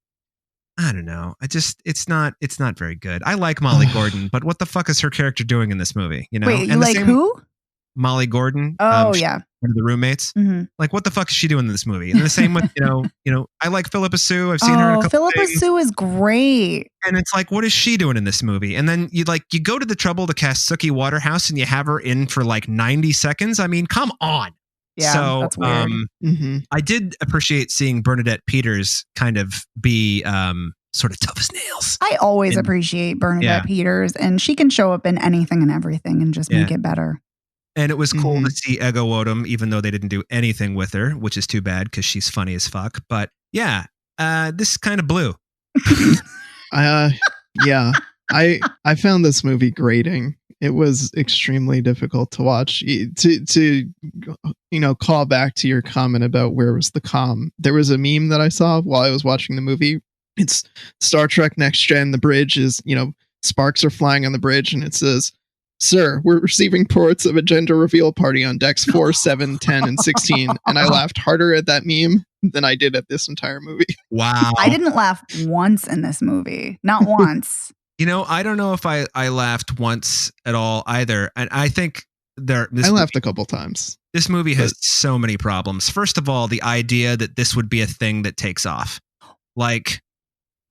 I don't know. It's not very good. I like Molly Gordon, but what the fuck is her character doing in this movie? You know, Wait, you and like who? Molly Gordon. Oh yeah, one of the roommates. Mm-hmm. Like, what the fuck is she doing in this movie? And the same with you know, I like Philippa Sue. I've seen her in a couple Philippa Sue is great. And it's like, what is she doing in this movie? And then you go to the trouble to cast Sookie Waterhouse and you have her in for like 90 seconds. I mean, come on. Yeah, so that's weird. I did appreciate seeing Bernadette Peters kind of be sort of tough as nails. I always appreciate Bernadette Peters, and she can show up in anything and everything and just make it better. And it was cool to see Ego Odom, even though they didn't do anything with her, which is too bad because she's funny as fuck. But yeah, this kind of blew. Yeah, I found this movie grating. It was extremely difficult to watch. To call back to your comment about where was the calm. There was a meme that I saw while I was watching the movie. It's Star Trek Next Gen. The bridge is, sparks are flying on the bridge, and it says, "Sir, we're receiving reports of a gender reveal party on decks 4, 7, 10, and 16. And I laughed harder at that meme than I did at this entire movie. Wow. I didn't laugh once in this movie. Not once. I don't know if I laughed once at all either. And I think I laughed a couple times. This movie has so many problems. First of all, the idea that this would be a thing that takes off. Like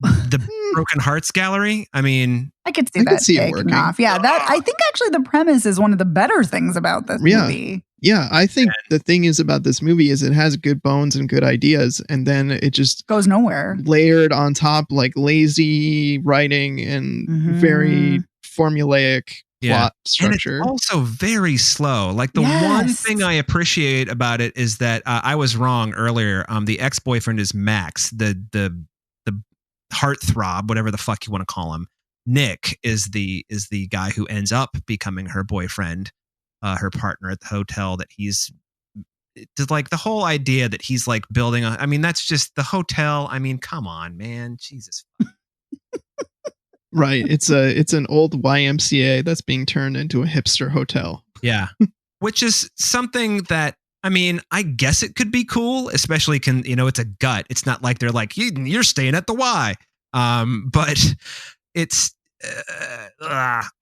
the Broken Hearts Gallery. I mean, I could see that taking off. Yeah, I think actually the premise is one of the better things about this movie. Yeah, I think the thing is about this movie is it has good bones and good ideas, and then it just goes nowhere. Layered on top like lazy writing and very formulaic plot structure. And it's also very slow. Like the one thing I appreciate about it is that I was wrong earlier. The ex-boyfriend is Max, the heartthrob, whatever the fuck you want to call him. Nick is the guy who ends up becoming her boyfriend, her partner at the hotel that he's like the whole idea that he's like building that's just the hotel. I mean, come on, man. Jesus. Right. It's an old YMCA that's being turned into a hipster hotel. Yeah. Which is something that, I guess it could be cool, especially it's a gut. It's not like they're like, you're staying at the Y. But it's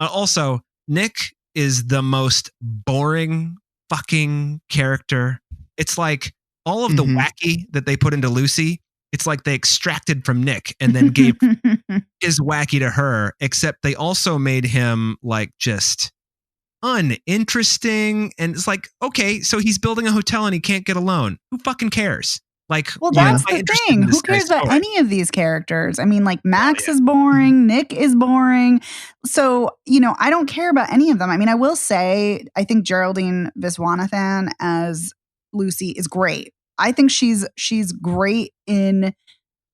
also Nick is the most boring fucking character. It's like all of the wacky that they put into Lucy, it's like they extracted from Nick and then gave his wacky to her, except they also made him like just uninteresting. And it's like, okay, so he's building a hotel and he can't get a loan. Who fucking cares? Like, well, that's the thing. Who cares about any of these characters? Like Max is boring. Nick is boring. So, I don't care about any of them. I will say, I think Geraldine Viswanathan as Lucy is great. I think she's great in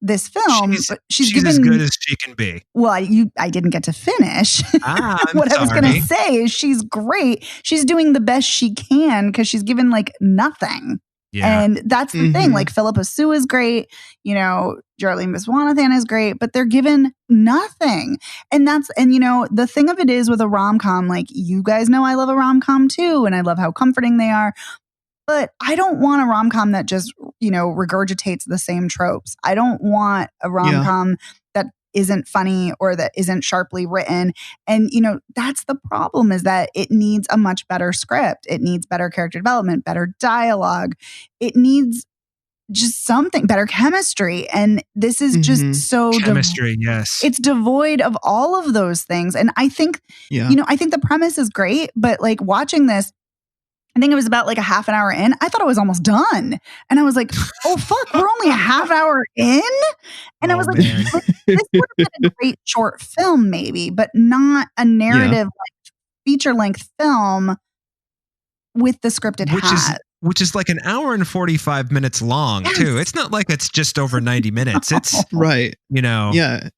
this film. She's given as good as she can be. Well, I didn't get to finish. What I was going to say is she's great. She's doing the best she can because she's given like nothing. Yeah. And that's the thing. Like Philippa Sue is great. You know, Geraldine Viswanathan is great, but they're given nothing. And you know, the thing of it is with a rom-com, like you guys know I love a rom-com too. And I love how comforting they are. But I don't want a rom-com that just, you know, regurgitates the same tropes. I don't want a rom-com that isn't funny or that isn't sharply written. And, you know, that's the problem, is that it needs a much better script. It needs better character development, better dialogue. It needs just something, better chemistry. And this is just so chemistry, yes. It's devoid of all of those things. And I think, you know, I think the premise is great, but like watching this, I think it was about like a half an hour in. I thought it was almost done. And I was like, oh, fuck, we're only a half hour in? And I was like, this would have been a great short film maybe, but not a narrative like feature-length film with the script it has. Which is like an hour and 45 minutes long, too. It's not like it's just over 90 minutes. It's, right. You know. Yeah.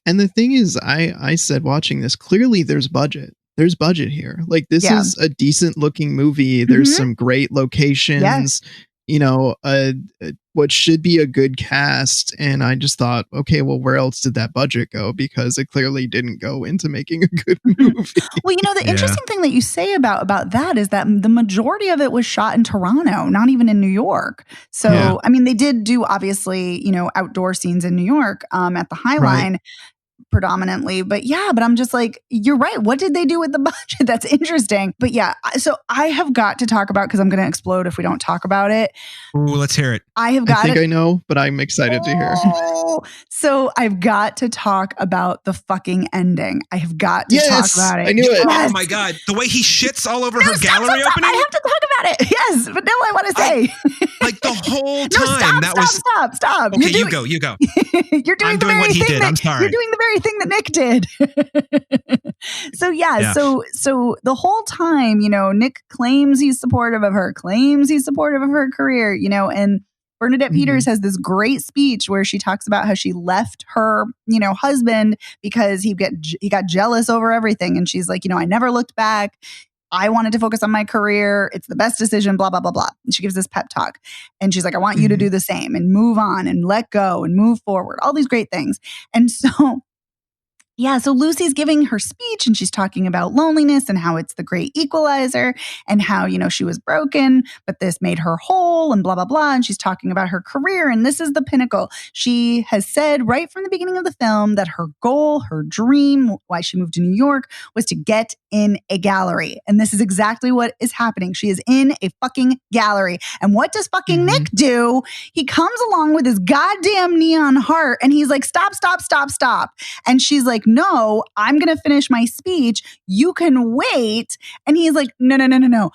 And the thing is, I said watching this, clearly there's budget. There's budget here. Like this is a decent looking movie. There's some great locations, you know, what should be a good cast. And I just thought, okay, well, where else did that budget go? Because it clearly didn't go into making a good movie. Well, you know, the interesting thing that you say about that is that the majority of it was shot in Toronto, not even in New York. So, I mean, they did do obviously, you know, outdoor scenes in New York at the High Line. Predominantly, but I'm just like, you're right. What did they do with the budget? That's interesting. But yeah, so I have got to talk about, because I'm going to explode if we don't talk about it. Ooh, let's hear it. I think I know, but I'm excited to hear. So I've got to talk about the fucking ending. I have got to talk about it. I knew it. Oh my God. The way he shits all over her gallery opening. I have to talk about it. Yes, but no, I want to say. Like the whole time. Stop. Okay, you go. You're doing I'm doing what he did. I'm sorry. You're doing the very thing that Nick did. So the whole time, you know, Nick claims he's supportive of her career, you know, and Bernadette Peters has this great speech where she talks about how she left her, you know, husband because he got jealous over everything. And she's like, you know, I never looked back. I wanted to focus on my career. It's the best decision, blah, blah, blah, blah. And she gives this pep talk. And she's like, I want you to do the same and move on and let go and move forward. All these great things. And so so Lucy's giving her speech and she's talking about loneliness and how it's the great equalizer and how, you know, she was broken, but this made her whole and blah, blah, blah. And she's talking about her career. And this is the pinnacle. She has said right from the beginning of the film that her goal, her dream, why she moved to New York, was to get in a gallery. And this is exactly what is happening. She is in a fucking gallery. And what does fucking Nick do? He comes along with his goddamn neon heart and he's like, stop. And she's like, no, I'm going to finish my speech. You can wait. And he's like, no.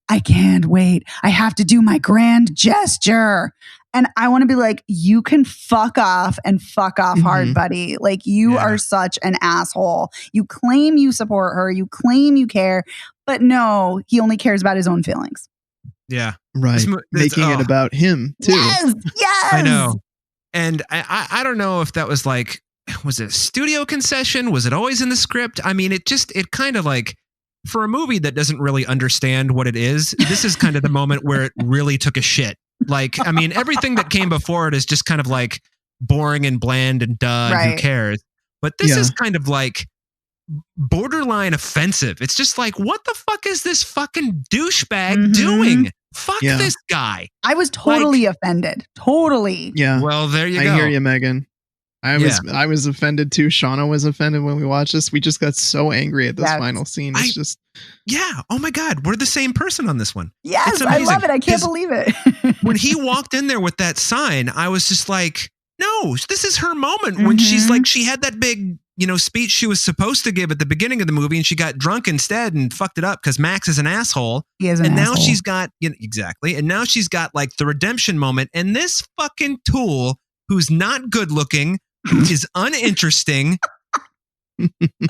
I can't wait. I have to do my grand gesture. And I want to be like, you can fuck off and fuck off hard, buddy. Like you are such an asshole. You claim you support her. You claim you care, but no, he only cares about his own feelings. Yeah. Right. Making it about him too. Yes. I know. And I don't know if that was like, was it a studio concession? Was it always in the script? I mean, it kind of like, for a movie that doesn't really understand what it is, this is kind of the moment where it really took a shit. Like, I mean, everything that came before it is just kind of like boring and bland and duh, and who cares? But this is kind of like borderline offensive. It's just like, what the fuck is this fucking douchebag doing? Fuck this guy. I was totally offended. Totally. Yeah. Well, there you go. I hear you, Megan. I was offended too. Shauna was offended when we watched this. We just got so angry at this final scene. It's just oh my God, we're the same person on this one. Yes, I love it. I can't believe it. When he walked in there with that sign, I was just like, no, this is her moment. When she's like, she had that big, you know, speech she was supposed to give at the beginning of the movie, and she got drunk instead and fucked it up because Max is an asshole. He is an asshole. Now she's got exactly, and now she's got like the redemption moment, and this fucking tool who's not good looking, is uninteresting,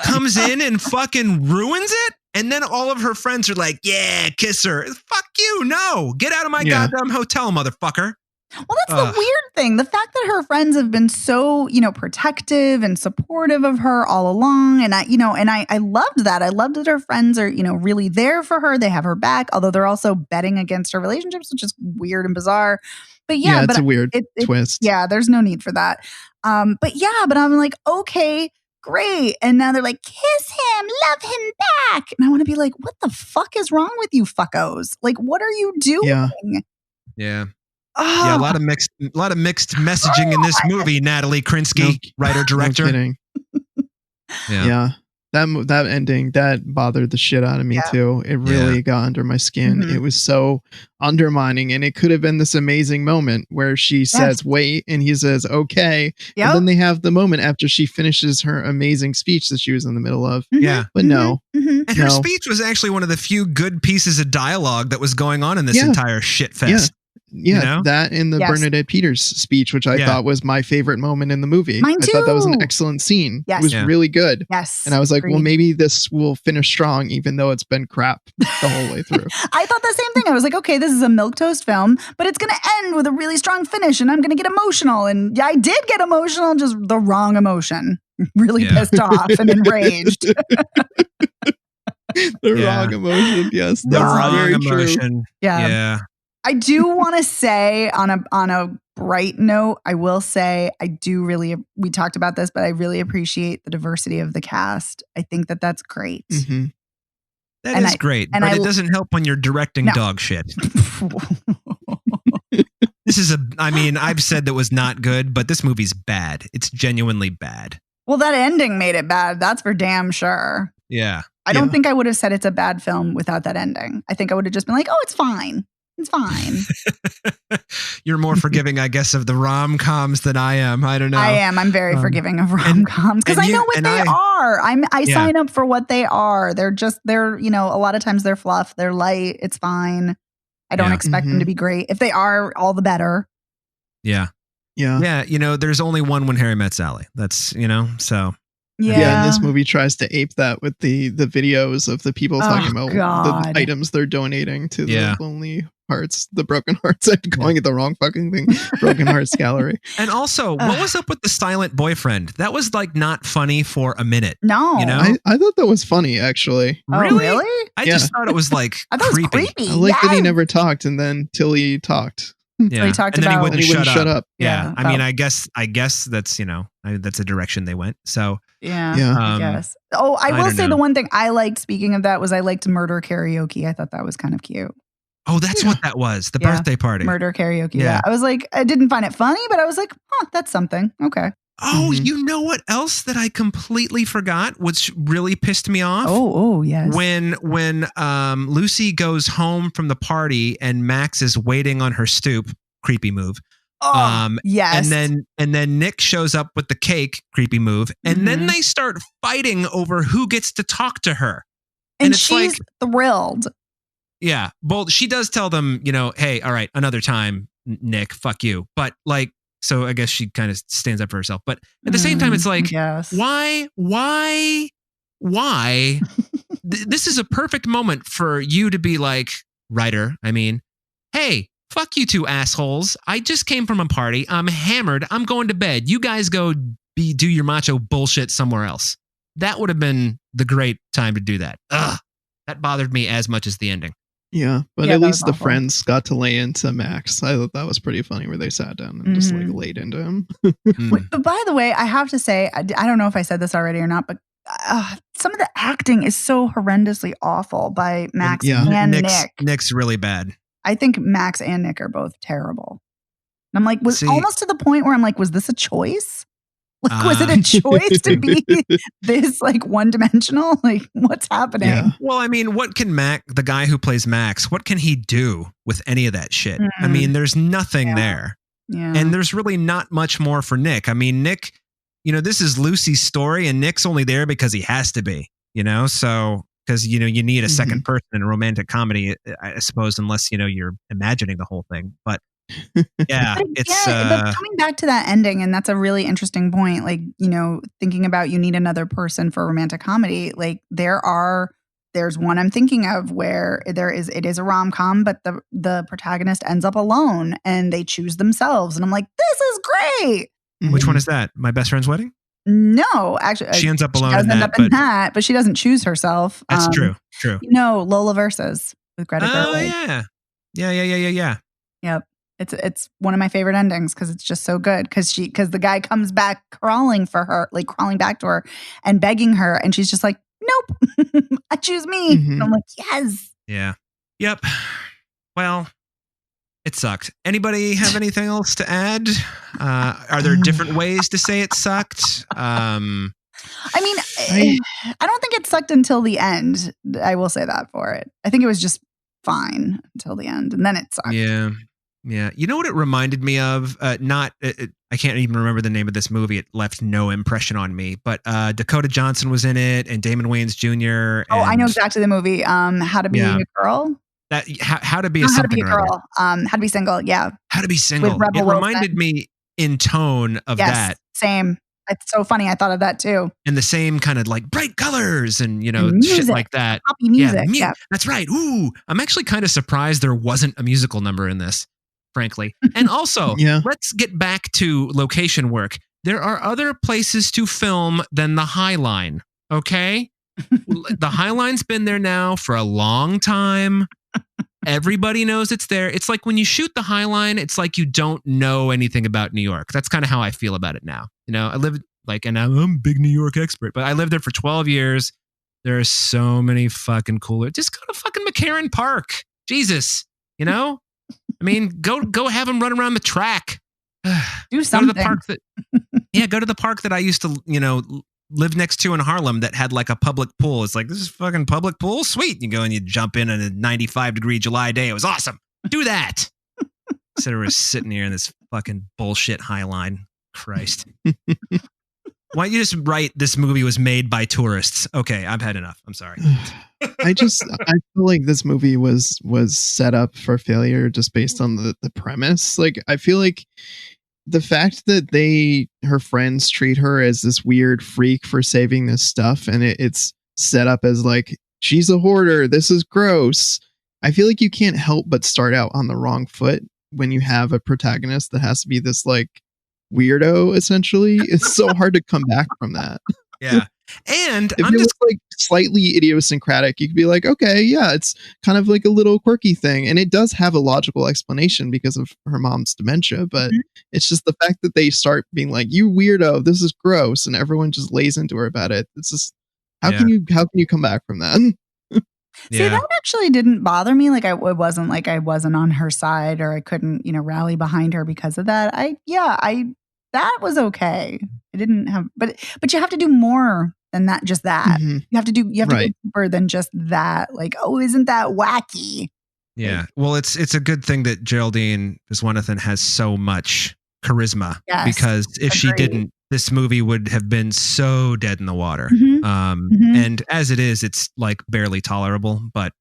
comes in and fucking ruins it. And then all of her friends are like, yeah, kiss her. Fuck you. No, get out of my goddamn hotel, motherfucker. Well, that's the weird thing. The fact that her friends have been so, protective and supportive of her all along. And I loved that. I loved that her friends are, really there for her. They have her back, although they're also betting against her relationships, which is weird and bizarre. But it's a weird twist. Yeah, there's no need for that. But I'm like, okay, great. And now they're like, kiss him, love him back. And I want to be like, what the fuck is wrong with you fuckos? Like, what are you doing? Yeah. Yeah, a lot of mixed messaging in this movie, Natalie Krinsky, writer, director. No kidding. Yeah. That ending, that bothered the shit out of me too. It really got under my skin. It was so undermining, and it could have been this amazing moment where she says, wait, and he says, okay. Yep. And then they have the moment after she finishes her amazing speech that she was in the middle of. Yeah. But no. And her speech was actually one of the few good pieces of dialogue that was going on in this entire shit fest. Yeah, that and the Bernadette Peters speech, which I thought was my favorite moment in the movie. Mine too. I thought that was an excellent scene. Yes. It was really good. Yes. And I was like, well, maybe this will finish strong, even though it's been crap the whole way through. I thought the same thing. I was like, okay, this is a milquetoast film, but it's going to end with a really strong finish, and I'm going to get emotional. And I did get emotional, just the wrong emotion. Really pissed off and enraged. The wrong emotion. Yes. The wrong emotion. True. Yeah. I do want to say on a bright note, I will say we talked about this, but I really appreciate the diversity of the cast. I think that that's great. Mm-hmm. That is great, but it doesn't help when you're directing dog shit. I've said that was not good, but this movie's bad. It's genuinely bad. Well, that ending made it bad. That's for damn sure. Yeah. I don't think I would have said it's a bad film without that ending. I think I would have just been like, oh, it's fine. It's fine. You're more forgiving, I guess, of the rom-coms than I am. I don't know. I am. I'm very forgiving of rom-coms because I know what they are. I sign up for what they are. They're a lot of times they're fluff. They're light. It's fine. I don't expect them to be great. If they are, all the better. Yeah. Yeah. There's only one When Harry Met Sally. That's, so. Yeah. And this movie tries to ape that with the videos of the people talking about the items they're donating to the Lonely Hearts, the Broken Hearts. I'm calling it the wrong fucking thing. Broken Hearts Gallery. And also, what was up with the silent boyfriend? That was like not funny for a minute. No. I thought that was funny, actually. Oh, really? I just thought it was like I thought creepy. It was creepy. I like that he never talked, and then till he talked. So he talked and then about he wouldn't shut up. Yeah. I mean, I guess that's that's a direction they went. So I guess. Oh, I will say the one thing I liked, speaking of that, was I liked murder karaoke. I thought that was kind of cute. Oh, that's what that was. The birthday party. Murder karaoke. Yeah. I was like, I didn't find it funny, but I was like, that's something. Okay. Oh, you know what else that I completely forgot, which really pissed me off? Oh, yes. When Lucy goes home from the party and Max is waiting on her stoop, creepy move. Yes. And then Nick shows up with the cake, creepy move. And then they start fighting over who gets to talk to her. And she's thrilled. Yeah. Well, she does tell them, hey, all right, another time, Nick, fuck you. But so I guess she kind of stands up for herself. But at the same time, it's like, why? This is a perfect moment for you to be like, writer, hey, fuck you two assholes. I just came from a party. I'm hammered. I'm going to bed. You guys go do your macho bullshit somewhere else. That would have been the great time to do that. Ugh. That bothered me as much as the ending. Yeah, but at least the friends got to lay into Max. I thought that was pretty funny where they sat down and just laid into him. But by the way, I have to say, I don't know if I said this already or not, but some of the acting is so horrendously awful by Max and Nick. Nick's really bad. I think Max and Nick are both terrible. And I'm like, almost to the point where I'm like, was this a choice? Like, was it a choice to be this one-dimensional? Like, what's happening? Yeah. Well, what can the guy who plays Max, what can he do with any of that shit? There's nothing there. Yeah. And there's really not much more for Nick. Nick, this is Lucy's story, and Nick's only there because he has to be, so because, you need a second person in a romantic comedy, I suppose, unless, you're imagining the whole thing. But yeah, but coming back to that ending, and that's a really interesting point. Thinking about you need another person for a romantic comedy. There are there's one I'm thinking of where it is a rom-com, but the protagonist ends up alone and they choose themselves. And I'm like, this is great. Which one is that? My Best Friend's Wedding? No, actually, she ends up alone does in end that, up in that, but she doesn't choose herself. That's true. No, Lola Versus with Greta Gerwig. Yeah. Yep. It's one of my favorite endings because it's just so good because the guy comes back crawling for her, like crawling back to her and begging her, and she's just like, nope, I choose me. And I'm like, yes. Yeah. Yep. Well, it sucked. Anybody have anything else to add? Are there different ways to say it sucked? I don't think it sucked until the end. I will say that for it. I think it was just fine until the end, and then it sucked. Yeah. You know what it reminded me of? I can't even remember the name of this movie. It left no impression on me. But Dakota Johnson was in it, and Damon Wayans Jr. Oh, I know exactly the movie. How to Be a Girl. How to Be a Something or Other. How to Be Single. Yeah. How to Be Single. It reminded me in tone of that. Same. It's so funny. I thought of that too. And the same kind of like bright colors and, music, shit like that. Poppy music. Yeah, that's right. Ooh, I'm actually kind of surprised there wasn't a musical number in this, frankly. And also, let's get back to location work. There are other places to film than the High Line, okay? The High Line's been there now for a long time. Everybody knows it's there. It's like when you shoot the High Line, it's like you don't know anything about New York. That's kind of how I feel about it now. I live and I'm a big New York expert, but I lived there for 12 years. There are so many fucking cooler. Just go to fucking McCarran Park. Jesus, I mean, go have them run around the track. Do something. Go to the park that I used to, live next to in Harlem that had like a public pool. It's like, this is fucking public pool? Sweet. You go and you jump in on a 95-degree July day. It was awesome. Do that. Instead of we're sitting here in this fucking bullshit High Line. Christ. Why don't you just write this movie was made by tourists? Okay, I've had enough. I'm sorry. I feel like this movie was set up for failure just based on the premise. Like, I feel like the fact that her friends treat her as this weird freak for saving this stuff, and it's set up as like, she's a hoarder, this is gross. I feel like you can't help but start out on the wrong foot when you have a protagonist that has to be this like weirdo, essentially. It's so hard to come back from that. Yeah. And if it was like slightly idiosyncratic, you could be like, okay, yeah, it's kind of like a little quirky thing. And it does have a logical explanation because of her mom's dementia. But it's just the fact that they start being like, you weirdo, this is gross. And everyone just lays into her about it. It's just, how can you come back from that? See, that actually didn't bother me. Like, it wasn't like I wasn't on her side or I couldn't, rally behind her because of that. That was okay. I didn't have, but you have to do more than that. Just that. Mm-hmm. You have to go deeper than just that. Like, oh, isn't that wacky? Yeah. Well, it's a good thing that Geraldine Viswanathan has so much charisma, because if she didn't, this movie would have been so dead in the water. And as it is, it's like barely tolerable, but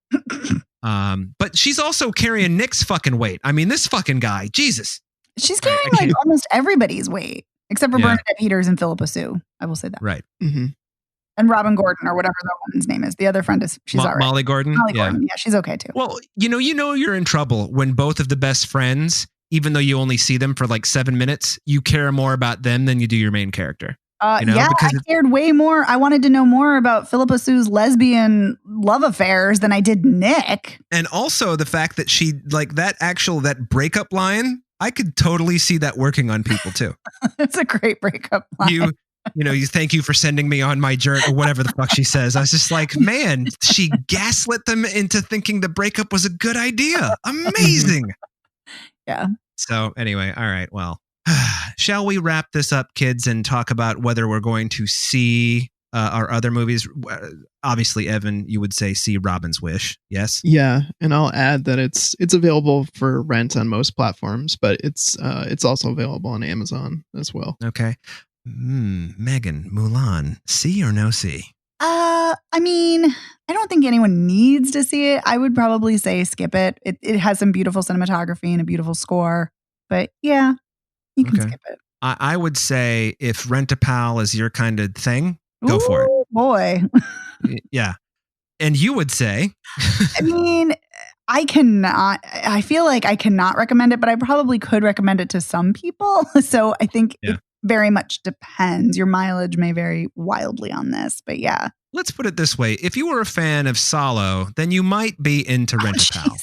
she's also carrying Nick's fucking weight. I mean, this fucking guy, Jesus. She's carrying like almost everybody's weight, except for Bernadette Peters and Philippa Sue. I will say that. Right. Mm-hmm. And Robin Gordon, or whatever the woman's name is. The other friend she's all right. Molly Gordon? Gordon. Yeah, she's okay too. Well, you're in trouble when both of the best friends, even though you only see them for like 7 minutes, you care more about them than you do your main character. I cared way more. I wanted to know more about Philippa Sue's lesbian love affairs than I did Nick. And also the fact that she, like, that breakup line, I could totally see that working on people too. It's a great breakup line. You thank you for sending me on my journey, or whatever the fuck she says. I was just like, man, she gaslit them into thinking the breakup was a good idea. Amazing. Yeah. So anyway, all right, well, shall we wrap this up, kids, and talk about whether we're going to see our other movies? Obviously, Evan, you would say see Robin's Wish. Yes. Yeah, and I'll add that it's available for rent on most platforms, but it's also available on Amazon as well. Okay. Megan, Mulan, see or no see? I mean, I don't think anyone needs to see it. I would probably say skip it. It has some beautiful cinematography and a beautiful score, but yeah, you can skip it. I would say if Rent-A-Pal is your kind of thing, go for it. Boy. Yeah. And you would say? I mean, I feel like I cannot recommend it, but I probably could recommend it to some people. So I think it very much depends. Your mileage may vary wildly on this, but yeah. Let's put it this way. If you were a fan of Solo, then you might be into Rent-A-Pal.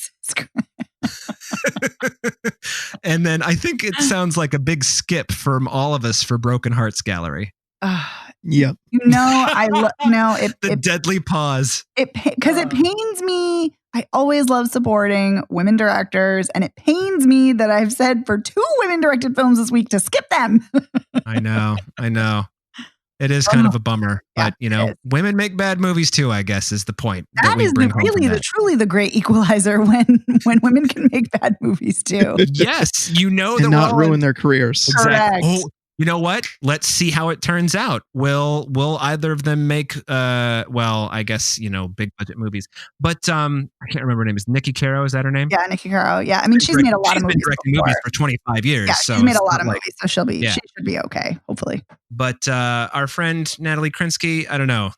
And then I think it sounds like a big skip from all of us for Broken Hearts Gallery. Yep. The deadly pause. Because it pains me. I always love supporting women directors, and it pains me that I've said for 2 women-directed films this week to skip them. I know. It is kind of a bummer, but women make bad movies too, I guess, is the point. That is truly the great equalizer when women can make bad movies too. Yes, and not ruin their careers. Correct. Oh, you know what? Let's see how it turns out. Will either of them make I guess, big budget movies. But I can't remember her name. Is Nikki Caro, is that her name? Yeah, Nikki Caro. Yeah. I mean, she's made a lot of movies. She's been directing movies for 25 years. Yeah, so she's made a lot of movies, so she should be okay, hopefully. But our friend Natalie Krinsky, I don't know.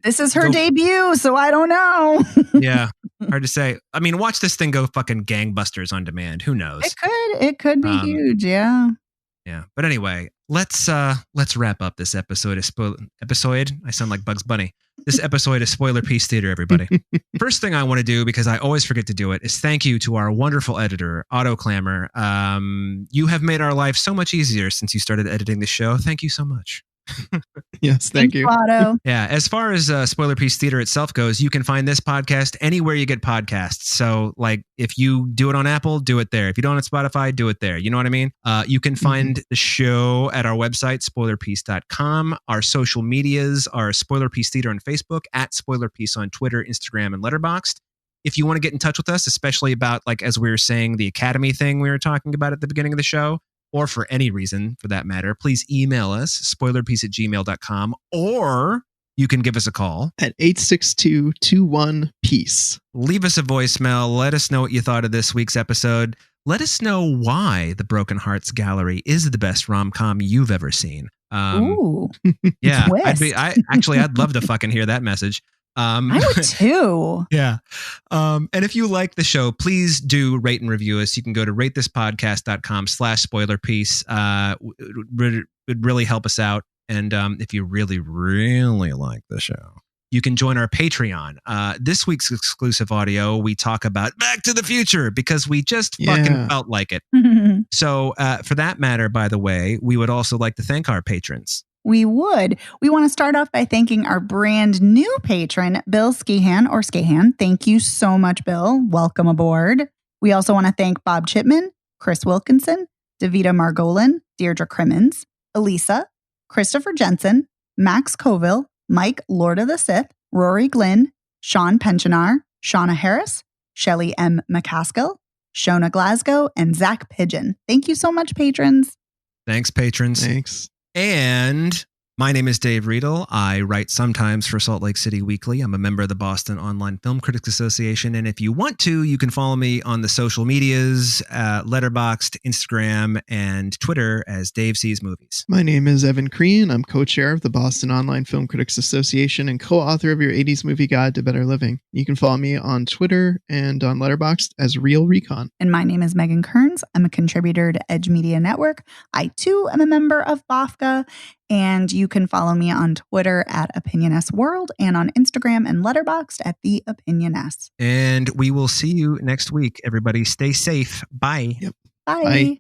This is her debut, so I don't know. Yeah, hard to say. I mean, watch this thing go fucking gangbusters on demand. Who knows? It could be huge. Yeah. Yeah. But anyway, let's wrap up this episode. I sound like Bugs Bunny. This episode of Spoiler Piece Theater, everybody. First thing I want to do, because I always forget to do it, is thank you to our wonderful editor, Otto Clamor. You have made our life so much easier since you started editing the show. Thank you so much. Yes, thank you. Otto. Yeah, as far as Spoiler Piece Theater itself goes, you can find this podcast anywhere you get podcasts. So, like, if you do it on Apple, do it there. If you don't on Spotify, do it there. You know what I mean? You can find the show at our website, spoilerpiece.com. Our social medias are Spoiler Piece Theater on Facebook, at Spoiler Piece on Twitter, Instagram, and Letterboxd. If you want to get in touch with us, especially about, like, as we were saying, the Academy thing we were talking about at the beginning of the show, or for any reason for that matter, please email us, spoilerpiece@gmail.com, or you can give us a call at 862-21-PEACE. Leave us a voicemail. Let us know what you thought of this week's episode. Let us know why The Broken Hearts Gallery is the best rom-com you've ever seen. Ooh, yeah, I'd love to fucking hear that message. I would too. Yeah. And if you like the show, please do rate and review us. You can go to ratethispodcast.com/spoilerpiece. It would really help us out. And if you really, really like the show, you can join our Patreon. This week's exclusive audio, we talk about Back to the Future because we just fucking felt like it. So for that matter, by the way, we would also like to thank our patrons. We want to start off by thanking our brand new patron, Bill Skehan or Skehan. Thank you so much, Bill. Welcome aboard. We also want to thank Bob Chipman, Chris Wilkinson, Davida Margolin, Deirdre Crimmins, Elisa, Christopher Jensen, Max Colville, Mike Lord of the Sith, Rory Glynn, Sean Pensionar, Shauna Harris, Shelley M. McCaskill, Shona Glasgow, and Zach Pigeon. Thank you so much, patrons. Thanks, patrons. Thanks. And my name is Dave Riedel. I write sometimes for Salt Lake City Weekly. I'm a member of the Boston Online Film Critics Association. And if you want to, you can follow me on the social medias, Letterboxd, Instagram, and Twitter as Dave Sees Movies. My name is Evan Crean. I'm co-chair of the Boston Online Film Critics Association and co-author of your 80s Movie Guide to Better Living. You can follow me on Twitter and on Letterboxd as Real Recon. And my name is Megan Kearns. I'm a contributor to Edge Media Network. I, too, am a member of BAFCA. And you can follow me on Twitter at OpinionessWorld and on Instagram and Letterboxd at The Opinioness. And we will see you next week, everybody. Stay safe. Bye. Yep. Bye. Bye.